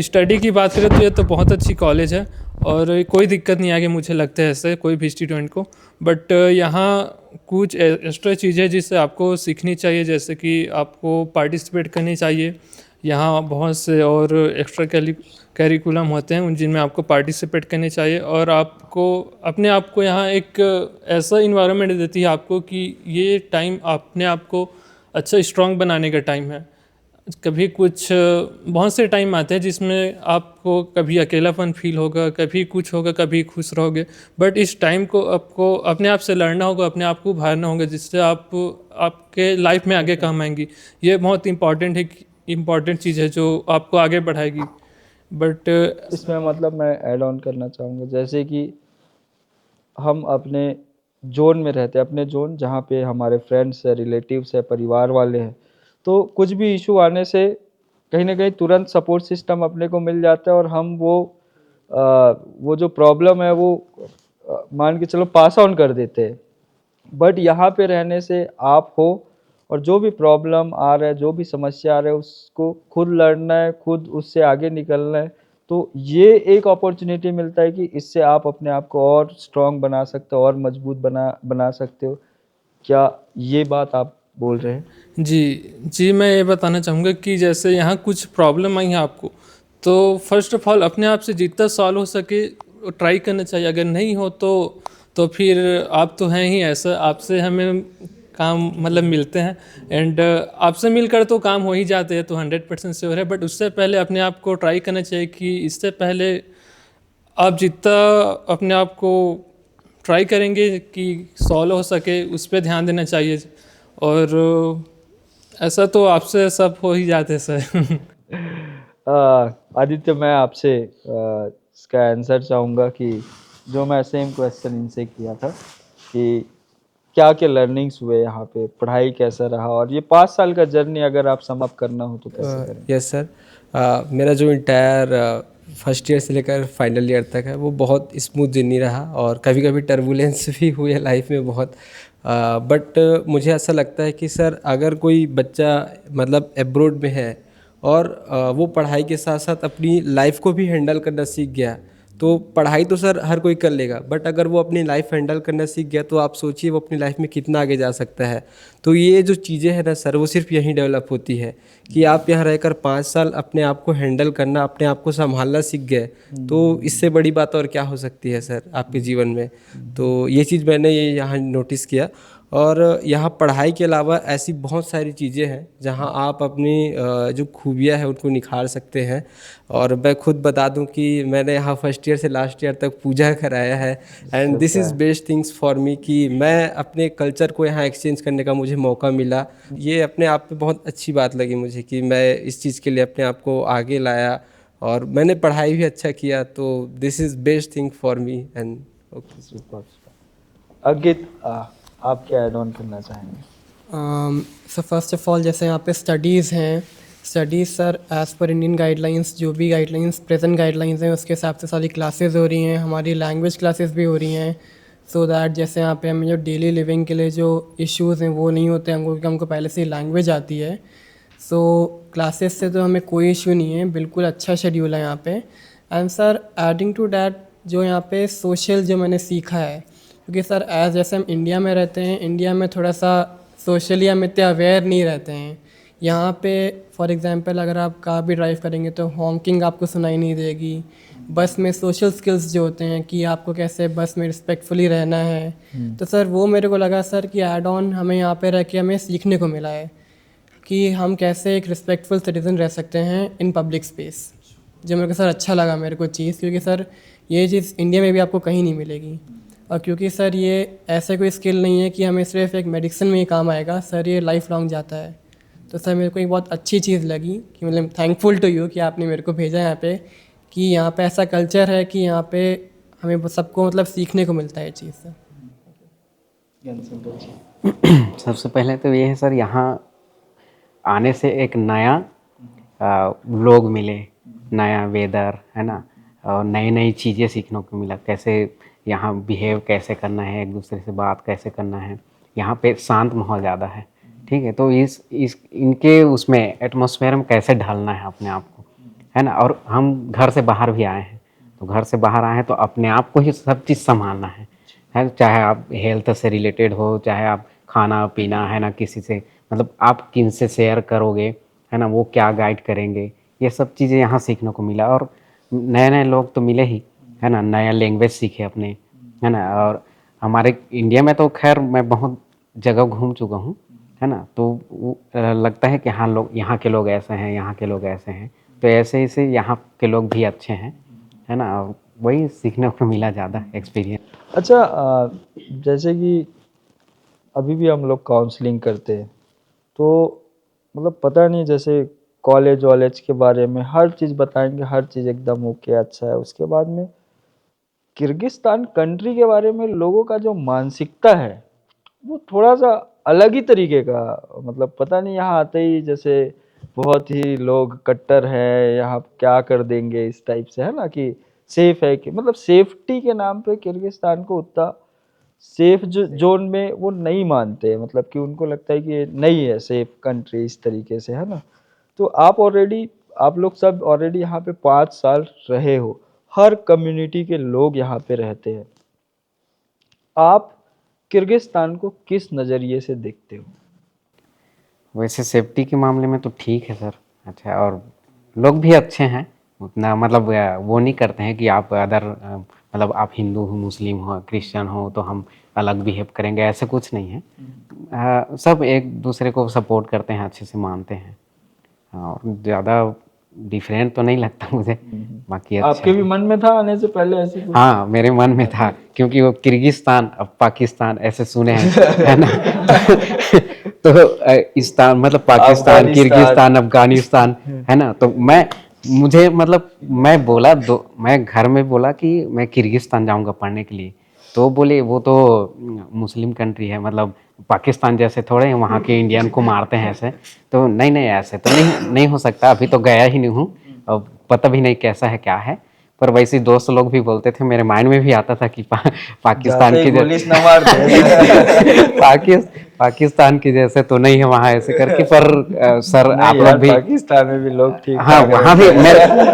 स्टडी की बात करें तो ये तो बहुत अच्छी कॉलेज है और कोई दिक्कत नहीं आगे मुझे लगता है ऐसे कोई भी स्टूडेंट को। बट यहाँ कुछ एक्स्ट्रा चीज़ें जिससे आपको सीखनी चाहिए, जैसे कि आपको पार्टिसिपेट करनी चाहिए। यहाँ बहुत से और एक्स्ट्रा करिकुलम होते हैं जिनमें आपको पार्टिसिपेट करनी चाहिए और आपको अपने आप को यहाँ एक ऐसा इन्वायरमेंट देती है आपको कि ये टाइम अपने आप को अच्छा स्ट्रांग बनाने का टाइम है। कभी कुछ बहुत से टाइम आते हैं जिसमें आपको कभी अकेलापन फील होगा, कभी कुछ होगा, कभी खुश रहोगे, बट इस टाइम को आपको अपने आप से लड़ना होगा, अपने आप को उभारना होगा, जिससे आप आपके लाइफ में आगे काम आएंगी। ये बहुत इम्पॉर्टेंट चीज़ है जो आपको आगे बढ़ाएगी। बट इसमें मतलब मैं ऐड ऑन करना चाहूँगा, जैसे कि हम अपने जोन में रहते हैं, अपने जोन जहाँ पे हमारे फ्रेंड्स है, रिलेटिव्स है, परिवार वाले हैं, तो कुछ भी इशू आने से कहीं ना कहीं तुरंत सपोर्ट सिस्टम अपने को मिल जाता है और हम वो जो प्रॉब्लम है वो मान के चलो पास ऑन कर देते हैं। बट यहाँ पे रहने से आप हो और जो भी प्रॉब्लम आ रहा है, जो भी समस्या आ रहा है, उसको खुद लड़ना है, खुद उससे आगे निकलना है। तो ये एक अपॉर्चुनिटी मिलता है कि इससे आप अपने आप को और स्ट्रांग बना सकते हो और मजबूत बना सकते हो। क्या ये बात आप बोल रहे हैं? जी, मैं ये बताना चाहूँगा कि जैसे यहाँ कुछ प्रॉब्लम आई है आपको, तो फर्स्ट ऑफ ऑल अपने आप से जितना सॉल्व हो सके ट्राई करना चाहिए। अगर नहीं हो तो फिर आप तो हैं ही ऐसा, आपसे हमें काम मतलब मिलते हैं एंड आपसे मिलकर तो काम हो ही जाते हैं, तो 100% श्योर है। बट उससे पहले अपने आप को ट्राई करना चाहिए कि इससे पहले आप जितना अपने आप को ट्राई करेंगे कि सॉल्व हो सके, उस पर ध्यान देना चाहिए। और ऐसा तो आपसे सब हो ही जाते सर। आदित्य, मैं आपसे इसका आंसर चाहूँगा कि जो मैं सेम क्वेश्चन इनसे किया था कि क्या क्या लर्निंग्स हुए यहाँ पे, पढ़ाई कैसा रहा, और ये 5 साल का जर्नी अगर आप सम अप करना हो तो कैसे करें? यस सर, मेरा जो इंटायर फर्स्ट ईयर से लेकर फाइनल ईयर तक है वो बहुत स्मूथ जर्नी रहा, और कभी कभी टर्बुलेंस भी हुए लाइफ में बहुत। बट मुझे ऐसा लगता है कि सर अगर कोई बच्चा मतलब एब्रोड में है और वो पढ़ाई के साथ साथ अपनी लाइफ को भी हैंडल करना सीख गया, तो पढ़ाई तो सर हर कोई कर लेगा, बट अगर वो अपनी लाइफ हैंडल करना सीख गया तो आप सोचिए वो अपनी लाइफ में कितना आगे जा सकता है। तो ये जो चीज़ें हैं ना सर, वो सिर्फ यहीं डेवलप होती है कि आप यहाँ रहकर 5 साल अपने आप को हैंडल करना, अपने आप को संभालना सीख गए, तो इससे बड़ी बात और क्या हो सकती है सर आपके जीवन में। तो ये चीज़ मैंने ये यहाँ नोटिस किया। और यहाँ पढ़ाई के अलावा ऐसी बहुत सारी चीज़ें हैं जहाँ आप अपनी जो खूबियाँ हैं उनको निखार सकते हैं। और मैं खुद बता दूं कि मैंने यहाँ फर्स्ट ईयर से लास्ट ईयर तक पूजा कराया है, and this is best things for me कि मैं अपने कल्चर को यहाँ एक्सचेंज करने का मुझे मौका मिला। ये अपने आप में बहुत अच्छी बात लगी मुझे कि मैं इस चीज़ के लिए अपने आप को आगे लाया, और मैंने पढ़ाई भी अच्छा किया। तो this is best thing for me and Ankit, आप क्या ऐड ऑन करना चाहेंगे? सो फर्स्ट ऑफ ऑल जैसे यहाँ पे स्टडीज़ हैं, studies sir as per Indian guidelines, जो भी गाइडलाइंस प्रेजेंट गाइडलाइंस हैं उसके हिसाब से सारी क्लासेस हो रही हैं, हमारी लैंग्वेज क्लासेस भी हो रही हैं, सो दैट जैसे यहाँ पे हमें जो डेली लिविंग के लिए जो इश्यूज़ हैं वो नहीं होते हमको, क्योंकि हमको पहले से ही लैंग्वेज आती है। सो क्लासेस से तो हमें कोई इशू नहीं है, बिल्कुल अच्छा शेड्यूल है यहाँ पे। And sir adding to that जो यहाँ पे सोशल जो मैंने सीखा है, क्योंकि सर एज जैसे हम इंडिया में रहते हैं, इंडिया में थोड़ा सा सोशली हम इतने अवेयर नहीं रहते हैं। यहाँ पे फॉर एग्जांपल अगर आप कार भी ड्राइव करेंगे तो हॉन्किंग आपको सुनाई नहीं देगी। बस में सोशल स्किल्स जो होते हैं कि आपको कैसे बस में रिस्पेक्टफुली रहना है, तो सर वो मेरे को लगा सर कि ऐड ऑन हमें यहाँ पे रह के हमें सीखने को मिला है कि हम कैसे एक रिस्पेक्टफुल सिटीज़न रह सकते हैं इन पब्लिक स्पेस, जो मेरे को सर अच्छा लगा मेरे को चीज़, क्योंकि सर ये चीज़ इंडिया में भी आपको कहीं नहीं मिलेगी। और क्योंकि सर ये ऐसे कोई स्किल नहीं है कि हमें सिर्फ एक मेडिसिन में ही काम आएगा, सर ये लाइफ लॉन्ग जाता है। तो सर मेरे को एक बहुत अच्छी चीज़ लगी कि मतलब थैंकफुल टू यू कि आपने मेरे को भेजा यहाँ पे, कि यहाँ पे ऐसा कल्चर है कि यहाँ पे हमें सबको मतलब सीखने को मिलता है ये चीज़ से। सबसे पहले तो ये है सर, यहाँ आने से एक नया लोग मिले, नया वेदर है ना, और नई नई चीज़ें सीखने को मिला, कैसे यहाँ बिहेव कैसे करना है, एक दूसरे से बात कैसे करना है। यहाँ पे शांत माहौल ज़्यादा है, ठीक है। तो इस इनके उसमें एटमॉस्फेयर में कैसे ढलना है अपने आप को, है ना। और हम घर से बाहर भी आए हैं, तो घर से बाहर आए हैं तो अपने आप को ही सब चीज़ संभालना है, चाहे आप हेल्थ से रिलेटेड हो, चाहे आप खाना पीना है ना, किसी से मतलब आप किन से शेयर करोगे, है ना, वो क्या गाइड करेंगे, ये सब चीज़ें यहाँ सीखने को मिला। और नए नए लोग तो मिले ही, है ना, नया लैंग्वेज सीखे अपने, है ना। और हमारे इंडिया में तो खैर मैं बहुत जगह घूम चुका हूँ, है ना, तो लगता है कि हाँ लोग यहाँ के लोग ऐसे हैं, यहाँ के लोग ऐसे हैं, तो ऐसे ऐसे यहाँ के लोग भी अच्छे हैं, है ना। और वही सीखने को मिला ज़्यादा एक्सपीरियंस। अच्छा, जैसे कि अभी भी हम लोग काउंसलिंग करते हैं, तो मतलब पता नहीं, जैसे कॉलेज वॉलेज के बारे में हर चीज़ बताएंगे, हर चीज़ एकदम ओके अच्छा है, उसके बाद में किर्गिस्तान कंट्री के बारे में लोगों का जो मानसिकता है वो थोड़ा सा अलग ही तरीके का, मतलब पता नहीं, यहाँ आते ही जैसे बहुत ही लोग कट्टर हैं, यहाँ क्या कर देंगे इस टाइप से, है ना, कि सेफ है, कि मतलब सेफ्टी के नाम पे किर्गिस्तान को उतना सेफ जोन में वो नहीं मानते, मतलब कि उनको लगता है कि ये नहीं है सेफ कंट्री इस तरीके से, है ना। तो आप लोग सब ऑलरेडी यहाँ पे 5 साल रहे हो, हर कम्युनिटी के लोग यहाँ पे रहते हैं, आप किर्गिस्तान को किस नज़रिए से देखते हो? वैसे सेफ्टी के मामले में तो ठीक है सर, अच्छा, और लोग भी अच्छे हैं उतना, मतलब वो नहीं करते हैं कि आप अदर मतलब आप हिंदू हो, मुस्लिम हो, क्रिश्चियन हो तो हम अलग बिहेव करेंगे, ऐसे कुछ नहीं है। सब एक दूसरे को सपोर्ट करते हैं, अच्छे से मानते हैं, और ज़्यादा डिफरेंट तो नहीं लगता मुझे, बाकी अच्छा आपके भी है। मन में था आने से पहले ऐसे कुछ? हाँ, मेरे मन में था, क्योंकि वो किर्गिस्तान अब पाकिस्तान ऐसे सुने हैं, है ना। तो इस्तान मतलब पाकिस्तान, किर्गिस्तान, अफगानिस्तान, है ना। तो मुझे मतलब मैं घर में बोला कि मैं किर्गिस्तान जाऊंगा पढ़ने के लिए, तो बोले वो तो मुस्लिम कंट्री है, मतलब पाकिस्तान जैसे थोड़े हैं, वहाँ के इंडियन को मारते हैं ऐसे, तो नहीं ऐसे तो नहीं हो सकता, अभी तो गया ही नहीं हूँ, अब पता भी नहीं कैसा है क्या है, पर वैसे ही दोस्त लोग भी बोलते थे, मेरे माइंड में भी आता था कि पाकिस्तान जाते की ही पुलिस न मार दे। पाकिस्तान की जैसे तो नहीं है वहाँ ऐसे करके, पर सर नहीं आप यार, लोग भी, पाकिस्तान में भी लोग ठीक हाँ ठाक वहाँ भी रहते हैं।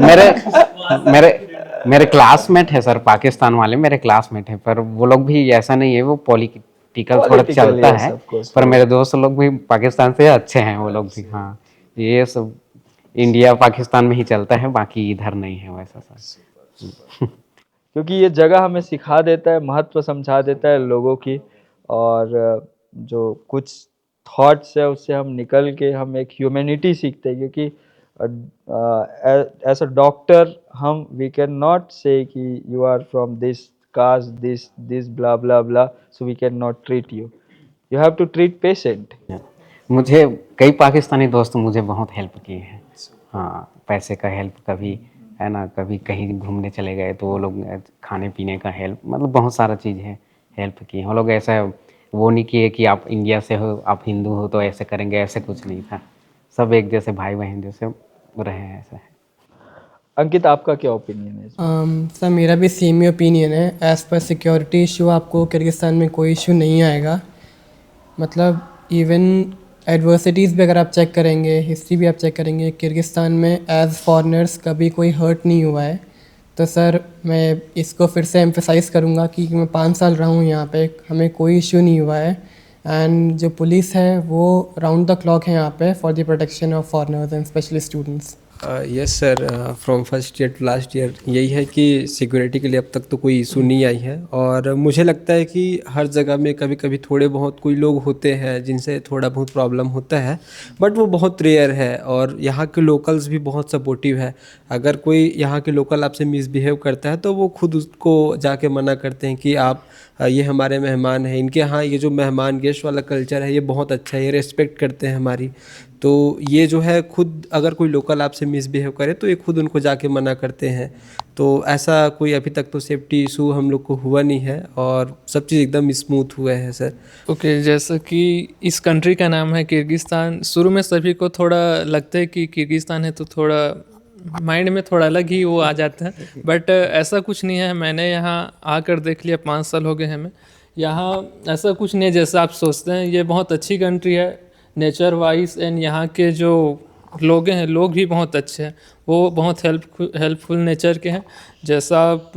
मेरे मेरे क्लासमेट है सर, पाकिस्तान वाले मेरे क्लासमेट है, पर वो लोग भी ऐसा नहीं है, वो पॉलिटिकल थोड़ा पॉलिटिकल चलता यस है, ऑफ कोर्स। पर मेरे दोस्त लोग भी पाकिस्तान से अच्छे हैं वो लोग भी। हाँ, ये सब इंडिया पाकिस्तान में ही चलता है, बाकी इधर नहीं है वैसा सर। क्योंकि ये जगह हमें सिखा देता है, महत्व समझा देता है लोगों की, और जो कुछ थॉट्स है उससे हम निकल के हम एक ह्यूमैनिटी सीखते हैं। क्योंकि एज अ डॉक्टर हम वी कैन नॉट से कि you are from this caste, this this blah blah blah, so we can not treat you. You have to treat patient. मुझे कई पाकिस्तानी दोस्त मुझे बहुत हेल्प किए हैं। हाँ, पैसे का हेल्प कभी, है ना, कभी कहीं घूमने चले गए तो वो लोग खाने पीने का हेल्प, मतलब बहुत सारा चीज़ है हेल्प किए। वो लोग ऐसा वो नहीं किए कि आप इंडिया से हो, आप हिंदू हो तो ऐसे करेंगे, ऐसे कुछ नहीं था। सब एक जैसे भाई बहन जैसे रहे हैं, ऐसा है। अंकित, आपका क्या ओपिनियन है इसमें? सर मेरा भी सेम ही ओपिनियन है। एज़ पर सिक्योरिटी इशू आपको किर्गिस्तान में कोई इशू नहीं आएगा। मतलब इवन एडवर्सिटीज़ भी अगर आप चेक करेंगे, हिस्ट्री भी आप चेक करेंगे, किर्गिस्तान में एज़ फॉरेनर्स कभी कोई हर्ट नहीं हुआ है। तो सर मैं इसको फिर से एम्फेसाइज़ करूँगा कि मैं 5 साल रहा हूँ यहाँ पे, हमें कोई इशू नहीं हुआ है। एंड जो पुलिस है वो राउंड द क्लॉक है यहाँ पे for the protection of foreigners and specially students. Yes sir, from first year to last year यही है कि सिक्योरिटी के लिए अब तक तो कोई इशू नहीं आई है। और मुझे लगता है कि हर जगह में कभी कभी थोड़े बहुत कोई लोग होते हैं जिनसे थोड़ा बहुत प्रॉब्लम होता है, बट वो बहुत रेयर है। और यहाँ के लोकल्स भी बहुत सपोर्टिव है। अगर कोई यहाँ के लोकल आपसे मिसबिहेव करता है तो वो खुद उसको जाके मना करते हैं कि आप ये हमारे मेहमान हैं। इनके यहाँ ये जो मेहमान गेस्ट वाला कल्चर है ये बहुत अच्छा है, ये रेस्पेक्ट करते हैं हमारी। तो ये जो है, खुद अगर कोई लोकल आपसे मिसबिहेव करे तो ये खुद उनको जाके मना करते हैं। तो ऐसा कोई अभी तक तो सेफ्टी इशू हम लोग को हुआ नहीं है और सब चीज़ एकदम स्मूथ हुआ है सर। ओके, जैसा कि इस कंट्री का नाम है किर्गिस्तान, शुरू में सभी को थोड़ा लगता है कि किर्गिस्तान है तो थोड़ा माइंड में थोड़ा अलग ही वो आ जाता है, बट ऐसा कुछ नहीं है। मैंने यहाँ आकर देख लिया, 5 साल हो गए हैं हमें यहाँ। ऐसा कुछ नहीं है जैसा आप सोचते हैं। ये बहुत अच्छी कंट्री है नेचर वाइज, एंड यहाँ के जो लोग भी बहुत अच्छे हैं। वो बहुत हेल्पफुल नेचर के हैं। जैसा आप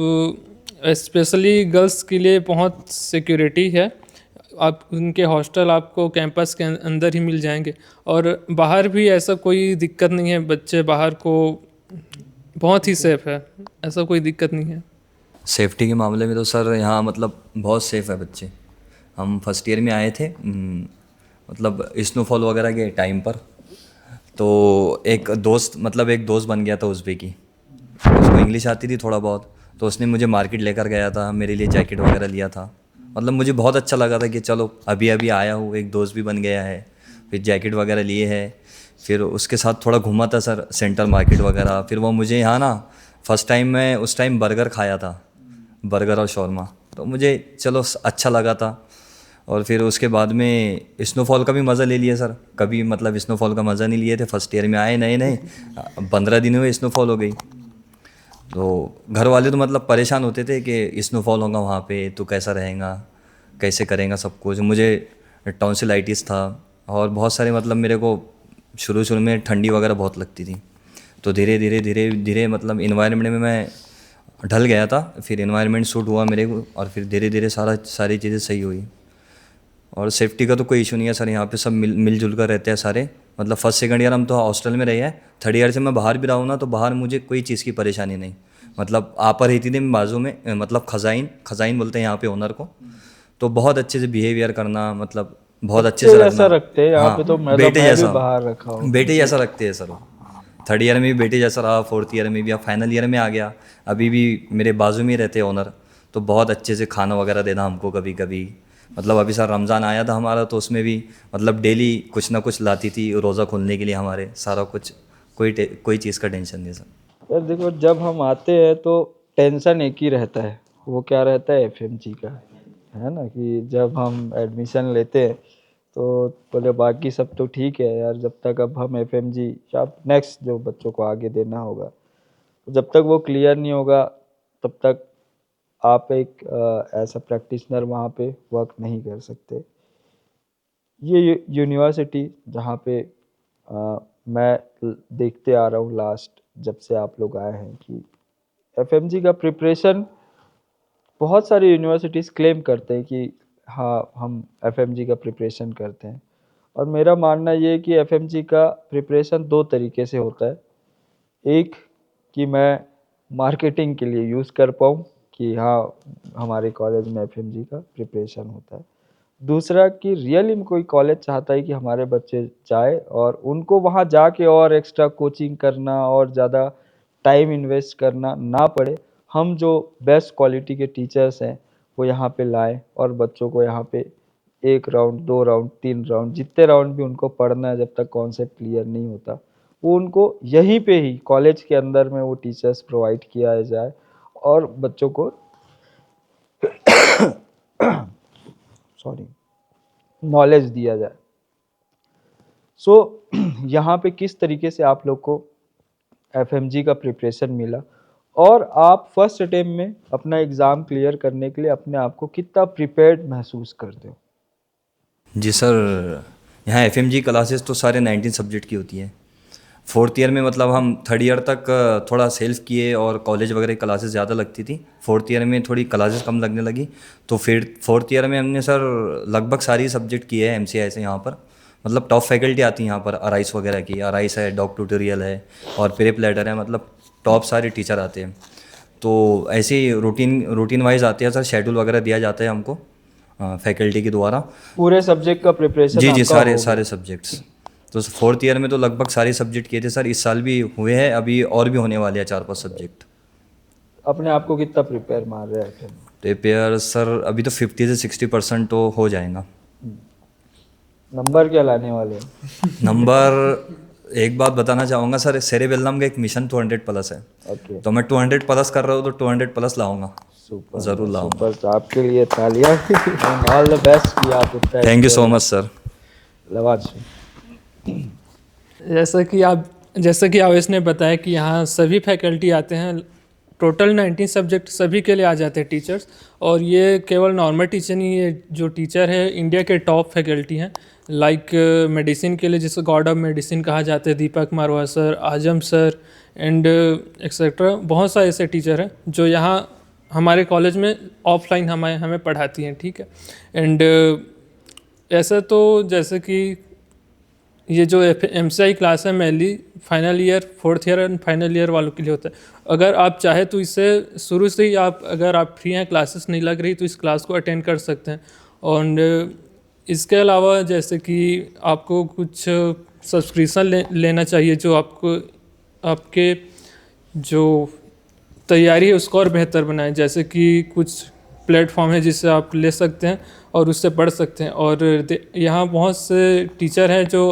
स्पेशली गर्ल्स के लिए बहुत सिक्योरिटी है। आप उनके हॉस्टल आपको कैंपस के अंदर ही मिल जाएंगे, और बाहर भी ऐसा कोई दिक्कत नहीं है। बच्चे बाहर को बहुत ही सेफ है, ऐसा कोई दिक्कत नहीं है। सेफ्टी के मामले में तो सर यहाँ मतलब बहुत सेफ़ है बच्चे। हम फर्स्ट ईयर में आए थे, मतलब स्नोफॉल वगैरह के टाइम पर। तो एक दोस्त बन गया था उज़्बेकी, उसको इंग्लिश आती थी थोड़ा बहुत, तो उसने मुझे मार्केट लेकर गया था, मेरे लिए जैकेट वगैरह लिया था। मतलब मुझे बहुत अच्छा लगा था कि चलो अभी अभी आया हूँ, एक दोस्त भी बन गया है। फिर जैकेट वगैरह लिए है, फिर उसके साथ थोड़ा घूमा था सर सेंट्रल मार्केट वगैरह। फिर वो मुझे यहाँ ना फर्स्ट टाइम मैं उस टाइम बर्गर खाया था, बर्गर और शौरमा, तो मुझे चलो अच्छा लगा था। और फिर उसके बाद में स्नोफॉल का भी मज़ा ले लिया सर। कभी मतलब स्नोफॉल का मज़ा नहीं लिए थे, फर्स्ट ईयर में आए नए नए, 15 दिन हुए स्नोफॉल हो गई। तो घर वाले तो मतलब परेशान होते थे कि स्नोफॉल होगा वहाँ पे तो कैसा रहेगा, कैसे करेगा सब कुछ। मुझे टॉन्सिलाइटिस था और बहुत सारे मतलब मेरे को शुरू में ठंडी वगैरह बहुत लगती थी। तो धीरे धीरे मतलब इन्वायरमेंट में मैं ढल गया था। फिर इन्वायरमेंट सूट हुआ मेरे को और फिर धीरे धीरे सारी चीज़ें सही हुई। और सेफ्टी का तो कोई इशू नहीं है सर, यहाँ पे सब मिलजुल कर रहते हैं सारे। मतलब फर्स्ट सेकंड ईयर हम तो हॉस्टल में रहे हैं, थर्ड ईयर से मैं बाहर भी रहा हूँ ना, तो बाहर मुझे कोई चीज़ की परेशानी नहीं। मतलब आपा रहती थी बाजू में, मतलब खजाइन बोलते हैं यहाँ पे ओनर को। तो बहुत अच्छे से बिहेवियर करना, मतलब बहुत अच्छे से जैसा रखना। रखते हैं यहाँ पे, तो मतलब बेटे मैं भी जैसा, बाहर रखा हूँ। बेटे जैसा रखते हैं सर वो। थर्ड ईयर में भी बेटे जैसा रहा, फोर्थ ईयर में भी, अब फाइनल ईयर में आ गया। अभी भी मेरे बाजू में ही रहते हैं ओनर, तो बहुत अच्छे से खाना वगैरह देना हमको कभी कभी। मतलब अभी सर रमज़ान आया था हमारा, तो उसमें भी मतलब डेली कुछ ना कुछ लाती थी रोज़ा खोलने के लिए हमारे, सारा कुछ। कोई चीज़ का टेंशन नहीं सर। यार देखो, जब हम आते हैं तो टेंशन एक ही रहता है, वो क्या रहता है, एफएमजी का, है ना। कि जब हम एडमिशन लेते हैं तो बोले बाकी सब तो ठीक है यार, जब तक अब हम एफएमजी या नेक्स्ट जो बच्चों को आगे देना होगा जब तक वो क्लियर नहीं होगा तब तक आप एक ऐसा प्रैक्टिशनर वहाँ पे वर्क नहीं कर सकते। ये यूनिवर्सिटी जहाँ पे मैं देखते आ रहा हूँ लास्ट जब से आप लोग आए हैं कि एफएमजी का प्रिपरेशन बहुत सारी यूनिवर्सिटीज़ क्लेम करते हैं कि हाँ हम एफएमजी का प्रिपरेशन करते हैं, और मेरा मानना ये है कि एफएमजी का प्रिपरेशन दो तरीके से होता है। एक कि मैं मार्केटिंग के लिए यूज़ कर पाऊँ कि हाँ हमारे कॉलेज में एफएमजी का प्रिपरेशन होता है। दूसरा कि रियली में कोई कॉलेज चाहता है कि हमारे बच्चे जाए और उनको वहाँ जाके और एक्स्ट्रा कोचिंग करना और ज़्यादा टाइम इन्वेस्ट करना ना पड़े, हम जो बेस्ट क्वालिटी के टीचर्स हैं वो यहाँ पे लाएं और बच्चों को यहाँ पे 1 राउंड 2 राउंड 3 राउंड जितने राउंड भी उनको पढ़ना है जब तक कॉन्सेप्ट क्लियर नहीं होता, वो उनको यहीं पे ही कॉलेज के अंदर में वो टीचर्स प्रोवाइड किया जाए और बच्चों को सॉरी नॉलेज दिया जाए। सो यहाँ पे किस तरीके से आप लोग को एफएमजी का प्रिपरेशन मिला और आप फर्स्ट अटेम्प्ट में अपना एग्ज़ाम क्लियर करने के लिए अपने आप को कितना प्रिपेयर्ड महसूस करते हो? जी सर, यहाँ एफएमजी क्लासेस तो सारे 19 सब्जेक्ट की होती है। 4th ईयर में मतलब हम 3rd ईयर तक थोड़ा सेल्फ किए और कॉलेज वगैरह की क्लासेस ज़्यादा लगती थी। 4th ईयर में थोड़ी क्लासेस कम लगने लगी, तो फिर 4th ईयर में हमने सर लगभग सारी सब्जेक्ट किए हैं एमसीआई से। यहाँ पर मतलब टॉप फैकल्टी आती है यहाँ पर, अराइस वगैरह की, अराइस है, डॉग ट्यूटोरियल है और प्रेप लेटर है, मतलब टॉप सारे टीचर आते हैं। तो ऐसे ही रूटीन वाइज आते हैं सर, शेड्यूल वगैरह दिया जाता है हमको फैकल्टी के द्वारा। पूरे सब्जेक्ट का प्रिपरेशन जी आपका हो सारे सब्जेक्ट्स। तो 4th ईयर में तो लगभग सारे सब्जेक्ट किए थे सर, इस साल भी हुए हैं, अभी और भी होने वाले हैं 4-5 सब्जेक्ट। अपने आप को कितना प्रिपेयर मान रहे हैं फिर? प्रिपेयर सर अभी तो 50 से 60% तो हो जाएगा। नंबर क्या लाने वाले हैं? नंबर एक बात बताना चाहूँगा सर, सेरेबेलम का एक मिशन 200 प्लस है। ओके, तो मैं 200 प्लस कर रहा हूँ तो 200 प्लस लाऊंगा, सुपर, ज़रूर लाऊंगा। सुपर। आपके लिए तालियां एंड ऑल द बेस्ट कि आप उतना thank you so much sir. Lavaj. जैसा कि आवेश ने बताया कि यहाँ सभी फैकल्टी आते हैं, टोटल 19 सब्जेक्ट सभी के लिए आ जाते हैं टीचर्स। और ये केवल नॉर्मल टीचर नहीं, ये जो टीचर है इंडिया के टॉप फैकल्टी हैं। लाइक मेडिसिन के लिए जिसे गॉड ऑफ मेडिसिन कहा जाता है, Deepak Marwah sir, Azam sir and etcetera, बहुत सारे ऐसे टीचर हैं जो यहाँ हमारे कॉलेज में ऑफलाइन हमें पढ़ाती हैं। ठीक है, एंड ऐसा तो जैसे कि ये जो एमसीआई क्लास है mainly final year, 4th year and final year वालों के लिए होता है। अगर आप चाहे तो इससे शुरू से ही अगर आप फ्री हैं, क्लासेस नहीं लग रही, तो इस क्लास को अटेंड कर सकते हैं। और इसके अलावा जैसे कि आपको कुछ सब्सक्रिप्शन लेना चाहिए जो आपको आपके जो तैयारी है उसको और बेहतर बनाए। जैसे कि कुछ प्लेटफॉर्म है जिससे आप ले सकते हैं और उससे पढ़ सकते हैं। और यहाँ बहुत से टीचर हैं जो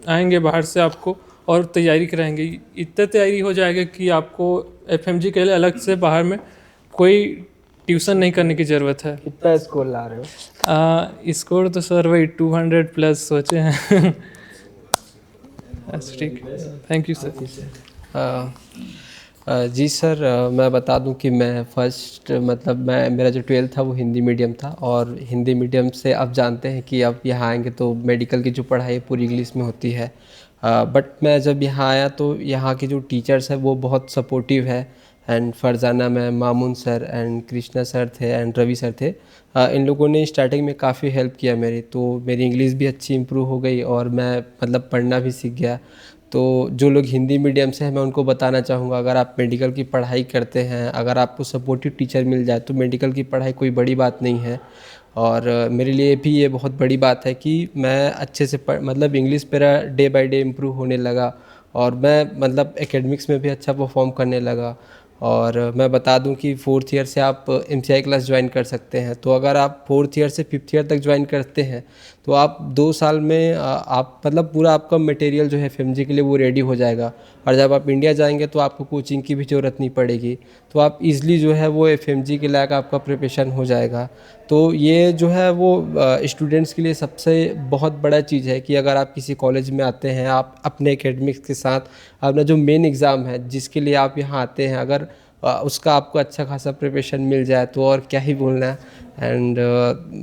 आएंगे बाहर से आपको और तैयारी कराएंगे। इतना तैयारी हो जाएगा कि आपको एफएमजी के लिए अलग से बाहर में कोई ट्यूशन नहीं करने की ज़रूरत है। कितना स्कोर ला रहे हो? स्कोर तो सर वही 200 प्लस सोचे हैं। ठीक, थैंक यू सर। जी सर, मैं बता दूं कि मैं फर्स्ट मतलब मेरा जो 12th था वो हिंदी मीडियम था, और हिंदी मीडियम से आप जानते हैं कि अब यहाँ आएंगे तो मेडिकल की जो पढ़ाई पूरी इंग्लिश में होती है। बट मैं जब यहाँ आया तो यहाँ के जो टीचर्स हैं वो बहुत सपोर्टिव है। And Farzana ma'am, Mamun sir and Krishna sir थे एंड रवि सर थे। इन लोगों ने स्टार्टिंग में काफ़ी हेल्प किया मेरी, तो मेरी इंग्लिश भी अच्छी इम्प्रूव हो गई और मैं मतलब पढ़ना भी सीख गया। तो जो लोग हिंदी मीडियम से हैं मैं उनको बताना चाहूँगा, अगर आप मेडिकल की पढ़ाई करते हैं, अगर आपको सपोर्टिव टीचर मिल जाए तो मेडिकल की पढ़ाई कोई बड़ी बात नहीं है। और मेरे लिए भी ये बहुत बड़ी बात है कि मैं अच्छे से मतलब इंग्लिश मेरा डे बाय डे इम्प्रूव होने लगा और मैं मतलब एकेडमिक्स में भी अच्छा परफॉर्म करने लगा। और मैं बता दूं कि 4th ईयर से आप एमसीआई क्लास ज्वाइन कर सकते हैं। तो अगर आप 4th ईयर से 5th ईयर तक ज्वाइन करते हैं तो आप 2 साल में आप मतलब पूरा आपका मटेरियल जो है एफएमजी के लिए वो रेडी हो जाएगा। और जब आप इंडिया जाएंगे तो आपको कोचिंग की भी ज़रूरत नहीं पड़ेगी, तो आप इजीली जो है वो एफएमजी के लायक आपका प्रिपरेशन हो जाएगा। तो ये जो है वो स्टूडेंट्स के लिए सबसे बहुत बड़ा चीज़ है कि अगर आप किसी कॉलेज में आते हैं, आप अपने एकेडमिक्स के साथ अपना जो मेन एग्ज़ाम है जिसके लिए आप यहाँ आते हैं, अगर उसका आपको अच्छा खासा प्रिपरेशन मिल जाए तो और क्या ही बोलना है। एंड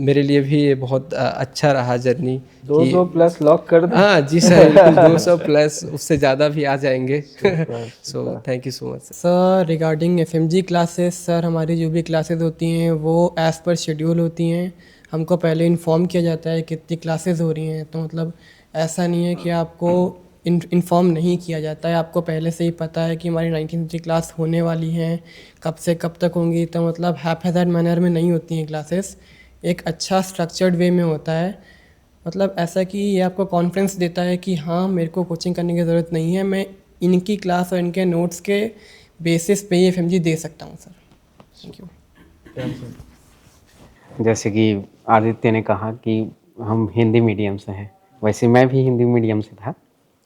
मेरे लिए भी ये बहुत अच्छा रहा जर्नी। 200 प्लस लॉक कर दो। हाँ जी सर, बिल्कुल 200 प्लस, उससे ज़्यादा भी आ जाएंगे। So thank you so much sir. Sir regarding FMG classes, sir हमारी जो भी क्लासेस होती हैं वो एज़ पर शेड्यूल होती हैं। हमको पहले इन्फॉर्म किया जाता है कितनी क्लासेस हो रही हैं, तो मतलब ऐसा नहीं है कि आपको इन्फॉर्म नहीं किया जाता है, आपको पहले से ही पता है कि हमारी 19वीं क्लास होने वाली हैं, कब से कब तक होंगी। तो मतलब हैप्पीज़ार्ड मैनर में नहीं होती हैं क्लासेस, एक अच्छा स्ट्रक्चर्ड वे में होता है। मतलब ऐसा कि ये आपको कॉन्फिडेंस देता है कि हाँ मेरे को कोचिंग करने की ज़रूरत नहीं है, मैं इनकी क्लास और इनके नोट्स के बेसिस पे ही एफएमजी दे सकता हूँ सर। Thank you. जैसे कि आदित्य ने कहा कि हम हिंदी मीडियम से हैं, वैसे मैं भी हिंदी मीडियम से था,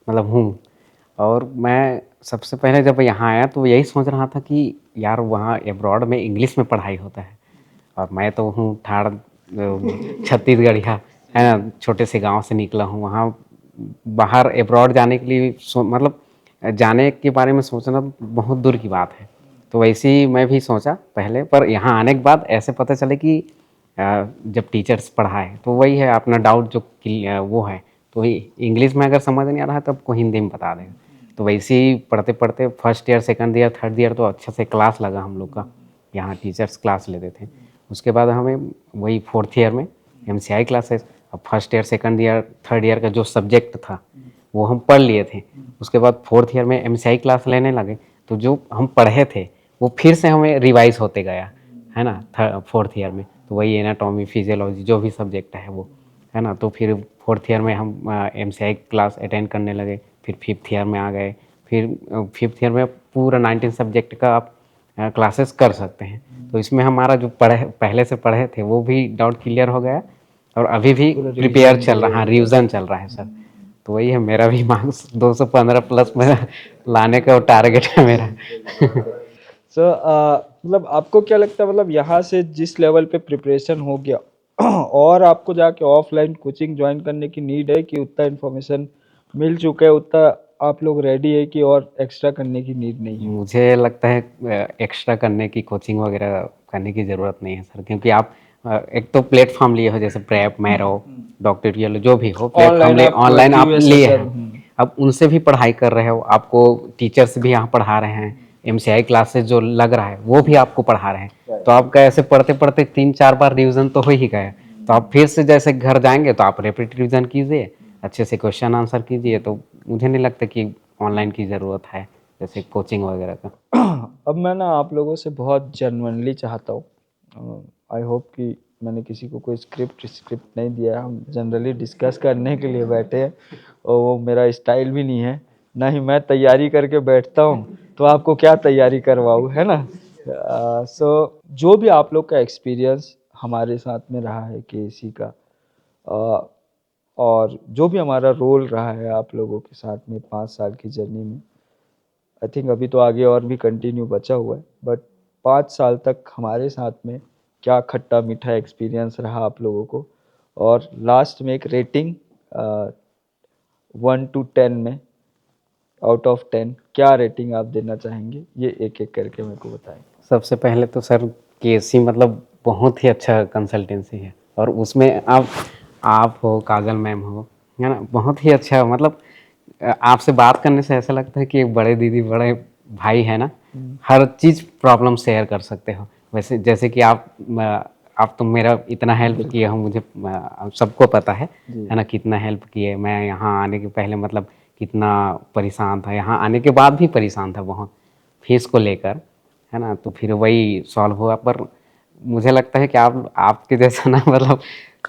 मतलब हूँ। और मैं सबसे पहले जब यहाँ आया तो यही सोच रहा था कि यार वहाँ एब्रॉड में इंग्लिश में पढ़ाई होता है, और मैं तो हूँ ठाड़ छत्तीसगढ़िया, है ना, छोटे से गांव से निकला हूँ। वहाँ बाहर एब्रॉड जाने के लिए मतलब जाने के बारे में सोचना बहुत दूर की बात है। तो वैसे ही मैं भी सोचा पहले, पर यहाँ आने के बाद ऐसे पता चले कि जब टीचर्स पढ़ाए तो वही है अपना डाउट जो वो है, तो इंग्लिश में अगर समझ नहीं आ रहा है तो आपको हिंदी में बता देगा। तो वैसे ही पढ़ते पढ़ते first year, second year, third year तो अच्छा से क्लास लगा हम लोग का, यहाँ टीचर्स क्लास लेते थे। उसके बाद हमें वही फोर्थ ईयर में MCI क्लासेस, अब first year, second year, third year का जो सब्जेक्ट था वो हम पढ़ लिए थे। उसके बाद फोर्थ ईयर में MCI क्लास लेने लगे, तो जो हम पढ़े थे वो फिर से हमें रिवाइज होते गया, है ना, फोर्थ ईयर में। तो वही एनाटॉमी, फिजियोलॉजी जो भी सब्जेक्ट है वो, है ना। तो फिर फोर्थ ईयर में हम MCI क्लास अटेंड करने लगे, फिर फिफ्थ ईयर में आ गए। फिर फिफ्थ ईयर में पूरा 19 सब्जेक्ट का आप क्लासेस कर सकते हैं। तो इसमें हमारा जो पहले से पढ़े थे वो भी डाउट क्लियर हो गया, और अभी भी प्रिपेयर चल रहा है, रिवीजन चल रहा है सर। तो वही है, मेरा भी मार्क्स 215 प्लस में लाने का टारगेट है मेरा। सो मतलब आपको क्या लगता है, मतलब यहाँ से जिस लेवल पे प्रिपरेशन हो गया और आपको जाके ऑफलाइन कोचिंग ज्वाइन करने की नीड है कि उतना इन्फॉर्मेशन मिल चुका है, उतना आप लोग रेडी है कि और एक्स्ट्रा करने की नीड नहीं है? मुझे लगता है एक्स्ट्रा करने की, कोचिंग वगैरह करने की ज़रूरत नहीं है सर, क्योंकि आप एक तो प्लेटफॉर्म लिए हो, जैसे प्रेप, मैरो, डॉक्टोरियल जो भी हो प्लेटफॉर्म लिए, ऑनलाइन आप लिए हैं, अब उनसे भी पढ़ाई कर रहे हो, आपको टीचर्स भी यहाँ पढ़ा रहे हैं, MCI क्लासेस जो लग रहा है वो भी आपको पढ़ा रहे हैं। तो आपका ऐसे पढ़ते पढ़ते 3-4 बार रिविज़न तो हो ही गया। तो आप फिर से जैसे घर जाएंगे तो आप रिपीट रिविज़न कीजिए, अच्छे से क्वेश्चन आंसर कीजिए। तो मुझे नहीं लगता कि ऑनलाइन की ज़रूरत है जैसे कोचिंग वगैरह का। अब मैं ना आप लोगों से बहुत जेन्युइनली चाहता हूँ, आई होप कि मैंने किसी को कोई स्क्रिप्ट नहीं दिया है, हम जनरली डिस्कस करने के लिए बैठे हैं, और वो मेरा स्टाइल भी नहीं है, ना ही मैं तैयारी करके बैठता हूँ, तो आपको क्या तैयारी करवाऊँ, है ना। सो जो भी आप लोग का एक्सपीरियंस हमारे साथ में रहा है KC का, और जो भी हमारा रोल रहा है आप लोगों के साथ में 5 साल की जर्नी में, आई थिंक अभी तो आगे और भी कंटिन्यू बचा हुआ है, बट 5 साल तक हमारे साथ में क्या खट्टा मीठा एक्सपीरियंस रहा आप लोगों को, और लास्ट में एक रेटिंग 1 to 10 में, आउट ऑफ 10 क्या रेटिंग आप देना चाहेंगे, ये एक एक करके मेरे को बताएं। सबसे पहले तो सर KC मतलब बहुत ही अच्छा कंसल्टेंसी है, और उसमें आप हो, काजल मैम हो, है ना, बहुत ही अच्छा, मतलब आपसे बात करने से ऐसा लगता है कि एक बड़े दीदी, बड़े भाई है ना, हर चीज़ प्रॉब्लम शेयर कर सकते हो। वैसे जैसे कि आप तो मेरा इतना हेल्प किए हो, मुझे सबको पता है ना, कितना हेल्प किए। मैं यहाँ आने के पहले मतलब कितना परेशान था, यहाँ आने के बाद भी परेशान था बहुत, फीस को लेकर, है ना। तो फिर वही सॉल्व हुआ। पर मुझे लगता है कि आपके जैसा ना मतलब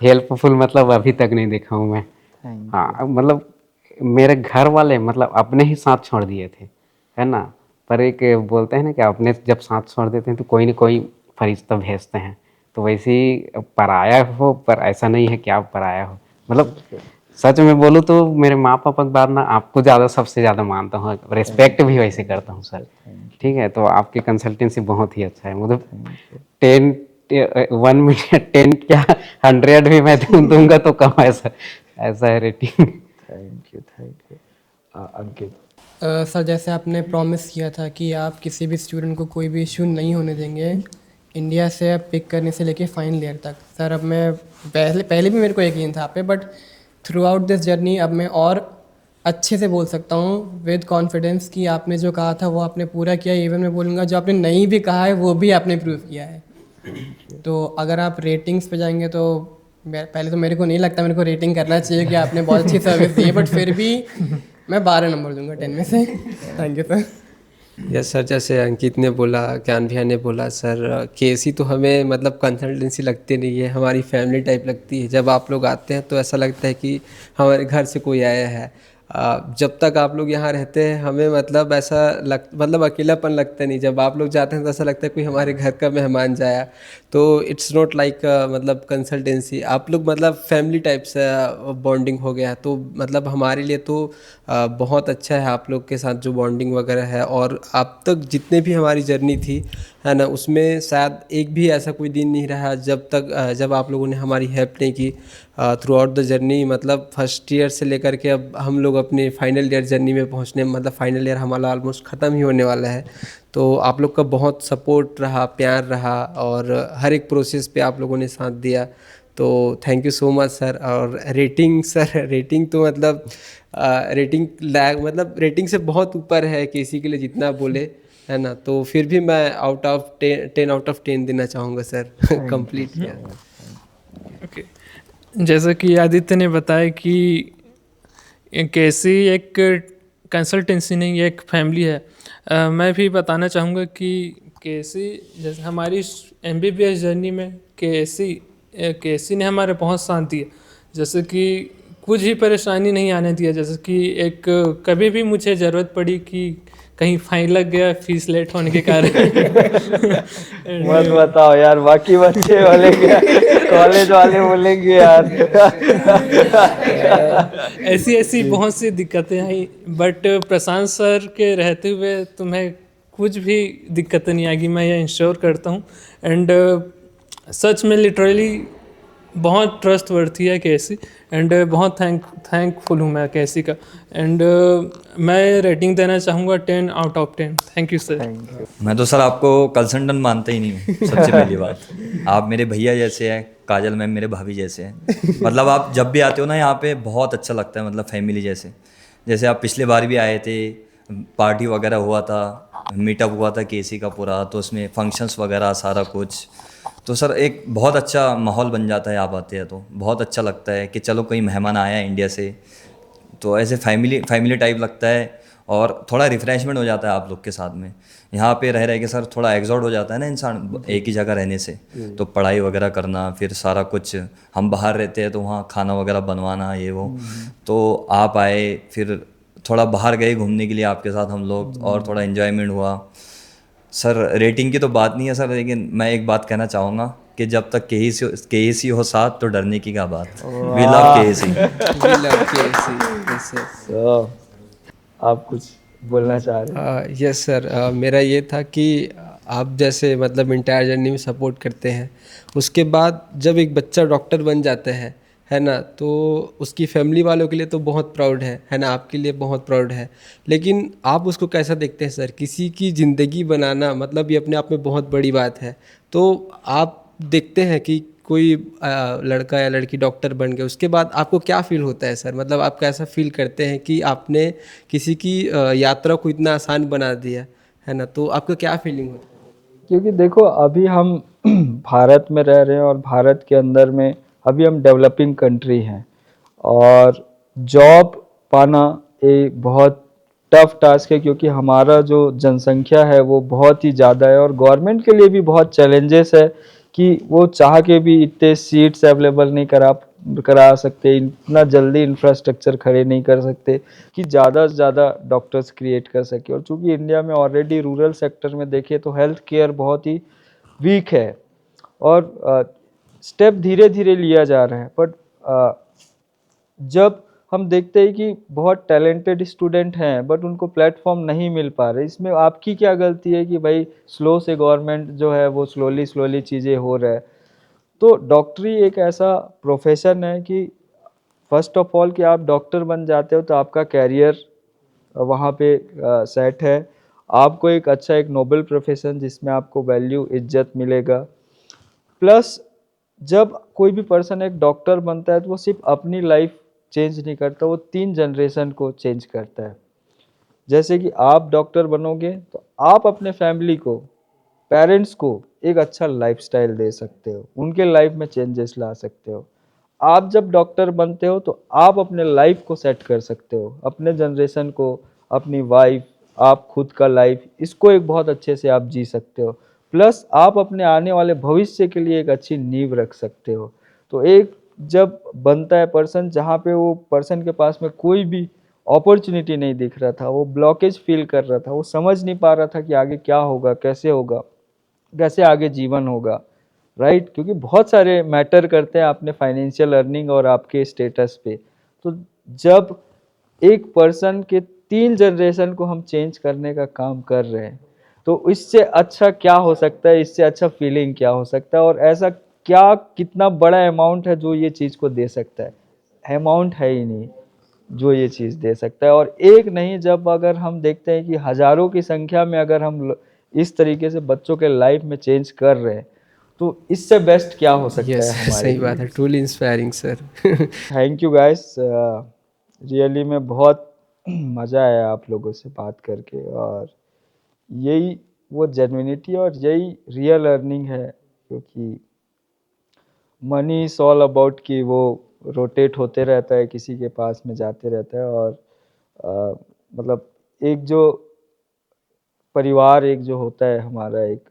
हेल्पफुल मतलब अभी तक नहीं देखा हूँ मैं। हाँ, मतलब मेरे घर वाले मतलब अपने ही साथ छोड़ दिए थे, है ना। पर एक बोलते हैं ना कि अपने जब साथ छोड़ देते हैं तो कोई ना कोई फरिश्ता भेजते हैं। तो वैसे ही पराया हो, पर ऐसा नहीं है कि आप पराया हो। मतलब सच में बोलूँ तो मेरे माँ पापा के बाद ना आपको ज़्यादा, सबसे ज़्यादा मानता हूँ, रेस्पेक्ट भी वैसे करता हूँ सर। ठीक है, तो आपकी कंसल्टेंसी बहुत ही अच्छा है, मतलब 1 मिलियन 10 क्या 100 भी मैं दूंगा तो कम, ऐसा है rating. Thank you Ankit. Sir जैसे आपने प्रॉमिस किया था कि आप किसी भी स्टूडेंट को कोई भी इशू नहीं होने देंगे इंडिया से पिक करने से लेके फाइनल ईयर तक। सर अब मैं पहले भी मेरे को यकीन था आप पे, but through out this journey अब मैं और अच्छे से बोल सकता हूँ विद कॉन्फिडेंस कि आपने जो कहा था वो आपने पूरा किया। इवन मैं बोलूँगा जो आपने नहीं भी कहा है वो भी आपने प्रूव किया है। तो अगर आप रेटिंग्स पे जाएंगे तो पहले तो मेरे को नहीं लगता मेरे को रेटिंग करना चाहिए कि आपने बहुत अच्छी सर्विस दी है, बट फिर भी मैं 12 नंबर दूंगा 10 में से। Thank you sir. Yes sir, जैसे अंकित ने बोला, ज्ञान भैया ने बोला, सर केसी तो हमें मतलब कंसल्टेंसी लगती नहीं है, हमारी फैमिली टाइप लगती है। जब आप लोग आते हैं तो ऐसा लगता है कि हमारे घर से कोई आया है। जब तक आप लोग यहाँ रहते हैं हमें मतलब ऐसा मतलब अकेलापन लगता नहीं। जब आप लोग जाते हैं तो ऐसा लगता है कोई हमारे घर का मेहमान जाया। तो इट्स नॉट लाइक मतलब कंसल्टेंसी, आप लोग मतलब फैमिली टाइप से बॉन्डिंग हो गया। तो मतलब हमारे लिए तो बहुत अच्छा है आप लोग के साथ जो बॉन्डिंग वगैरह है। और अब तक जितने भी हमारी जर्नी थी है ना, उसमें शायद एक भी ऐसा कोई दिन नहीं रहा जब आप लोगों ने हमारी हेल्प नहीं की थ्रू आउट द जर्नी। मतलब फर्स्ट ईयर से लेकर के अब हम लोग अपने फाइनल ईयर जर्नी में पहुंचने, मतलब फाइनल ईयर हमारा ऑलमोस्ट ख़त्म ही होने वाला है। तो आप लोग का बहुत सपोर्ट रहा, प्यार रहा, और हर एक प्रोसेस पे आप लोगों ने साथ दिया। तो thank you so much sir. और रेटिंग सर, रेटिंग तो मतलब रेटिंग मतलब रेटिंग से बहुत ऊपर है केसी के लिए जितना बोले, है ना। तो फिर भी मैं आउट ऑफ 10 आउट ऑफ 10 देना चाहूँगा सर। कंप्लीट किया। ओके, जैसा कि आदित्य ने बताया कि कैसी एक कंसल्टेंसी नहीं, एक फैमिली है। मैं भी बताना चाहूँगा कि कैसी जैसे हमारी MBBS जर्नी में कैसी ने हमारे बहुत साथ दिया। जैसे कि कुछ ही परेशानी नहीं आने दिया। जैसे कि एक कभी भी मुझे ज़रूरत पड़ी कि कहीं फाइन लग गया फीस लेट होने के कारण मत बताओ यार, बाकी बच्चे बोलेंगे, कॉलेज वाले बोलेंगे यार। ऐसी बहुत सी दिक्कतें आई, बट प्रशांत सर के रहते हुए तुम्हें कुछ भी दिक्कत नहीं आएगी, मैं ये इंश्योर करता हूँ। एंड सच में लिटरली बहुत ट्रस्ट वर्थी है कैसी। एंड बहुत थैंकफुल हूँ मैं कैसी का। एंड मैं रेटिंग देना चाहूँगा 10 out of 10। Thank you sir. मैं तो सर आपको कंसल्टेंट मानता ही नहीं हूँ, सबसे पहली बात। आप मेरे भैया जैसे हैं, काजल मैम मेरे भाभी जैसे हैं। मतलब आप जब भी आते हो ना यहाँ पे बहुत अच्छा लगता है, मतलब फैमिली जैसे। जैसे आप पिछले बार भी आए थे, पार्टी वगैरह हुआ था, मीटअप हुआ था केसी का पूरा, तो उसमें फंक्शंस वगैरह सारा कुछ। तो सर एक बहुत अच्छा माहौल बन जाता है, आप आते हैं तो बहुत अच्छा लगता है कि चलो कोई मेहमान आया है इंडिया से, तो ऐसे फैमिली टाइप लगता है। और थोड़ा रिफ्रेशमेंट हो जाता है आप लोग के साथ में। यहाँ पे रह के सर थोड़ा एग्जॉट हो जाता है ना इंसान एक ही जगह रहने से। तो पढ़ाई वगैरह करना, फिर सारा कुछ, हम बाहर रहते हैं तो वहाँ खाना वगैरह बनवाना ये वो। तो आप आए, फिर थोड़ा बाहर गए घूमने के लिए आपके साथ हम लोग, और थोड़ा इन्जॉयमेंट हुआ। सर रेटिंग की तो बात नहीं है सर, लेकिन मैं एक बात कहना चाहूँगा कि जब तक केसी हो साथ तो डरने की क्या बात। वी लव केसी। तो आप कुछ बोलना चाह रहे हैं? यस सर, मेरा ये था कि आप जैसे मतलब इंटायर जर्नी में सपोर्ट करते हैं, उसके बाद जब एक बच्चा डॉक्टर बन जाता है ना, तो उसकी फैमिली वालों के लिए तो बहुत प्राउड है ना, आपके लिए बहुत प्राउड है। लेकिन आप उसको कैसा देखते हैं सर? किसी की ज़िंदगी बनाना मतलब ये अपने आप में बहुत बड़ी बात है। तो आप देखते हैं कि कोई लड़का या लड़की डॉक्टर बन गए, उसके बाद आपको क्या फ़ील होता है सर? मतलब आप कैसा फ़ील करते हैं कि आपने किसी की यात्रा को इतना आसान बना दिया, है ना? तो आपका क्या फीलिंग होता है? क्योंकि देखो अभी हम भारत में रह रहे हैं, और भारत के अंदर में अभी हम डेवलपिंग कंट्री हैं, और जॉब पाना एक बहुत टफ टास्क है, क्योंकि हमारा जो जनसंख्या है वो बहुत ही ज़्यादा है, और गवर्नमेंट के लिए भी बहुत चैलेंजेस है कि वो चाह के भी इतने सीट्स अवेलेबल नहीं करा सकते, इतना जल्दी इंफ्रास्ट्रक्चर खड़े नहीं कर सकते कि ज़्यादा से ज़्यादा डॉक्टर्स क्रिएट कर सके। और चूँकि इंडिया में ऑलरेडी रूरल सेक्टर में देखें तो हेल्थ केयर बहुत ही वीक है, और स्टेप धीरे धीरे लिया जा रहा है। बट जब हम देखते हैं कि बहुत टैलेंटेड स्टूडेंट हैं बट उनको प्लेटफॉर्म नहीं मिल पा रहे। इसमें आपकी क्या गलती है कि भाई स्लो से गवर्नमेंट जो है वो स्लोली चीज़ें हो रहा है। तो डॉक्टरी एक ऐसा प्रोफेशन है कि फर्स्ट ऑफ ऑल कि आप डॉक्टर बन जाते हो तो आपका कैरियर वहाँ पे सेट है। आपको एक अच्छा एक नोबल प्रोफेशन जिसमें आपको वैल्यू इज्जत मिलेगा। प्लस जब कोई भी पर्सन एक डॉक्टर बनता है तो वो सिर्फ अपनी लाइफ चेंज नहीं करता, वो 3 जनरेशन को चेंज करता है। जैसे कि आप डॉक्टर बनोगे तो आप अपने फैमिली को, पेरेंट्स को एक अच्छा लाइफस्टाइल दे सकते हो, उनके लाइफ में चेंजेस ला सकते हो। आप जब डॉक्टर बनते हो तो आप अपने लाइफ को सेट कर सकते हो, अपने जनरेशन को, अपनी वाइफ, आप खुद का लाइफ, इसको एक बहुत अच्छे से आप जी सकते हो। प्लस आप अपने आने वाले भविष्य के लिए एक अच्छी नींव रख सकते हो। तो एक जब बनता है पर्सन, जहाँ पे वो पर्सन के पास में कोई भी अपॉर्चुनिटी नहीं दिख रहा था, वो ब्लॉकेज फील कर रहा था, वो समझ नहीं पा रहा था कि आगे क्या होगा, कैसे आगे जीवन होगा, राइट? क्योंकि बहुत सारे मैटर करते हैं आपने फाइनेंशियल अर्निंग और आपके स्टेटस पे। तो जब एक पर्सन के 3 जनरेशन को हम चेंज करने का काम कर रहे हैं तो इससे अच्छा क्या हो सकता है, इससे अच्छा फीलिंग क्या हो सकता है, और ऐसा क्या कितना बड़ा अमाउंट है जो ये चीज़ को दे सकता है? अमाउंट है ही नहीं जो ये चीज़ दे सकता है। और एक नहीं, जब अगर हम देखते हैं कि हज़ारों की संख्या में अगर हम इस तरीके से बच्चों के लाइफ में चेंज कर रहे हैं तो इससे बेस्ट क्या हो सकता यस है हमारे सही बात है, truly inspiring sir. Thank you guys, really में बहुत मज़ा आया आप लोगों से बात करके। और यही वो जेन्युइनिटी और यही रियल अर्निंग है, क्योंकि मनी इज़ ऑल अबाउट कि वो रोटेट होते रहता है, किसी के पास में जाते रहता है। और मतलब एक जो परिवार एक जो होता है हमारा, एक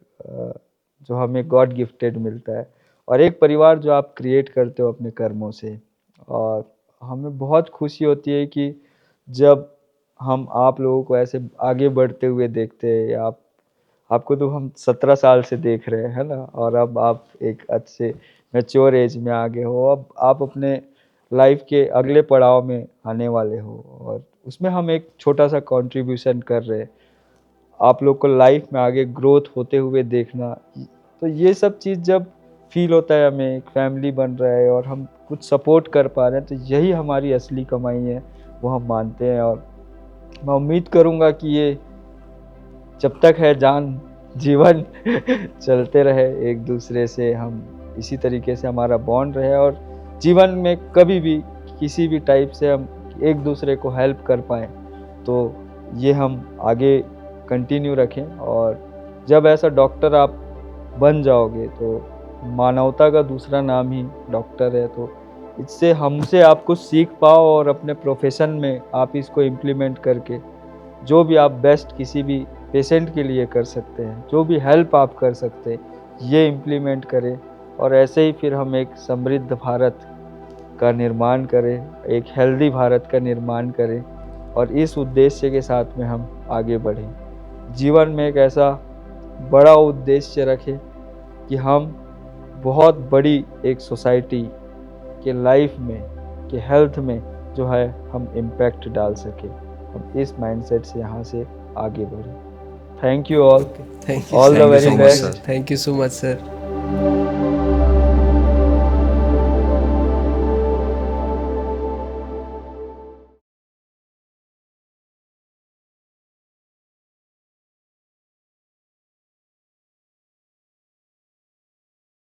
जो हमें गॉड गिफ्टेड मिलता है, और एक परिवार जो आप क्रिएट करते हो अपने कर्मों से। और हमें बहुत खुशी होती है कि जब हम आप लोगों को ऐसे आगे बढ़ते हुए देखते हैं। आपको तो हम 17 साल से देख रहे हैं, है ना? और अब आप एक अच्छे मैच्योर एज में आ गए हो, अब आप अपने लाइफ के अगले पड़ाव में आने वाले हो और उसमें हम एक छोटा सा कंट्रीब्यूशन कर रहे हैं। आप लोग को लाइफ में आगे ग्रोथ होते हुए देखना, तो ये सब चीज़ जब फील होता है, हमें एक फैमिली बन रहा है और हम कुछ सपोर्ट कर पा रहे हैं, तो यही हमारी असली कमाई है, वो हम मानते हैं। और मैं उम्मीद करूँगा कि ये जब तक है जान, जीवन चलते रहे, एक दूसरे से हम इसी तरीके से हमारा बॉन्ड रहे और जीवन में कभी भी किसी भी टाइप से हम एक दूसरे को हेल्प कर पाएँ, तो ये हम आगे कंटिन्यू रखें। और जब ऐसा डॉक्टर आप बन जाओगे तो मानवता का दूसरा नाम ही डॉक्टर है, तो इससे हमसे आप कुछ सीख पाओ और अपने प्रोफेशन में आप इसको इम्प्लीमेंट करके जो भी आप बेस्ट किसी भी पेशेंट के लिए कर सकते हैं, जो भी हेल्प आप कर सकते हैं, ये इम्प्लीमेंट करें। और ऐसे ही फिर हम एक समृद्ध भारत का निर्माण करें, एक हेल्दी भारत का निर्माण करें और इस उद्देश्य के साथ में हम आगे बढ़ें। जीवन में एक ऐसा बड़ा उद्देश्य रखें कि हम बहुत बड़ी एक सोसाइटी के लाइफ में, के हेल्थ में जो है हम इम्पैक्ट डाल सकें। हम इस माइंडसेट से यहाँ से आगे बढ़ें। Thank you all, thank you all the Thank you very so much, best. sir. Thank you so much sir.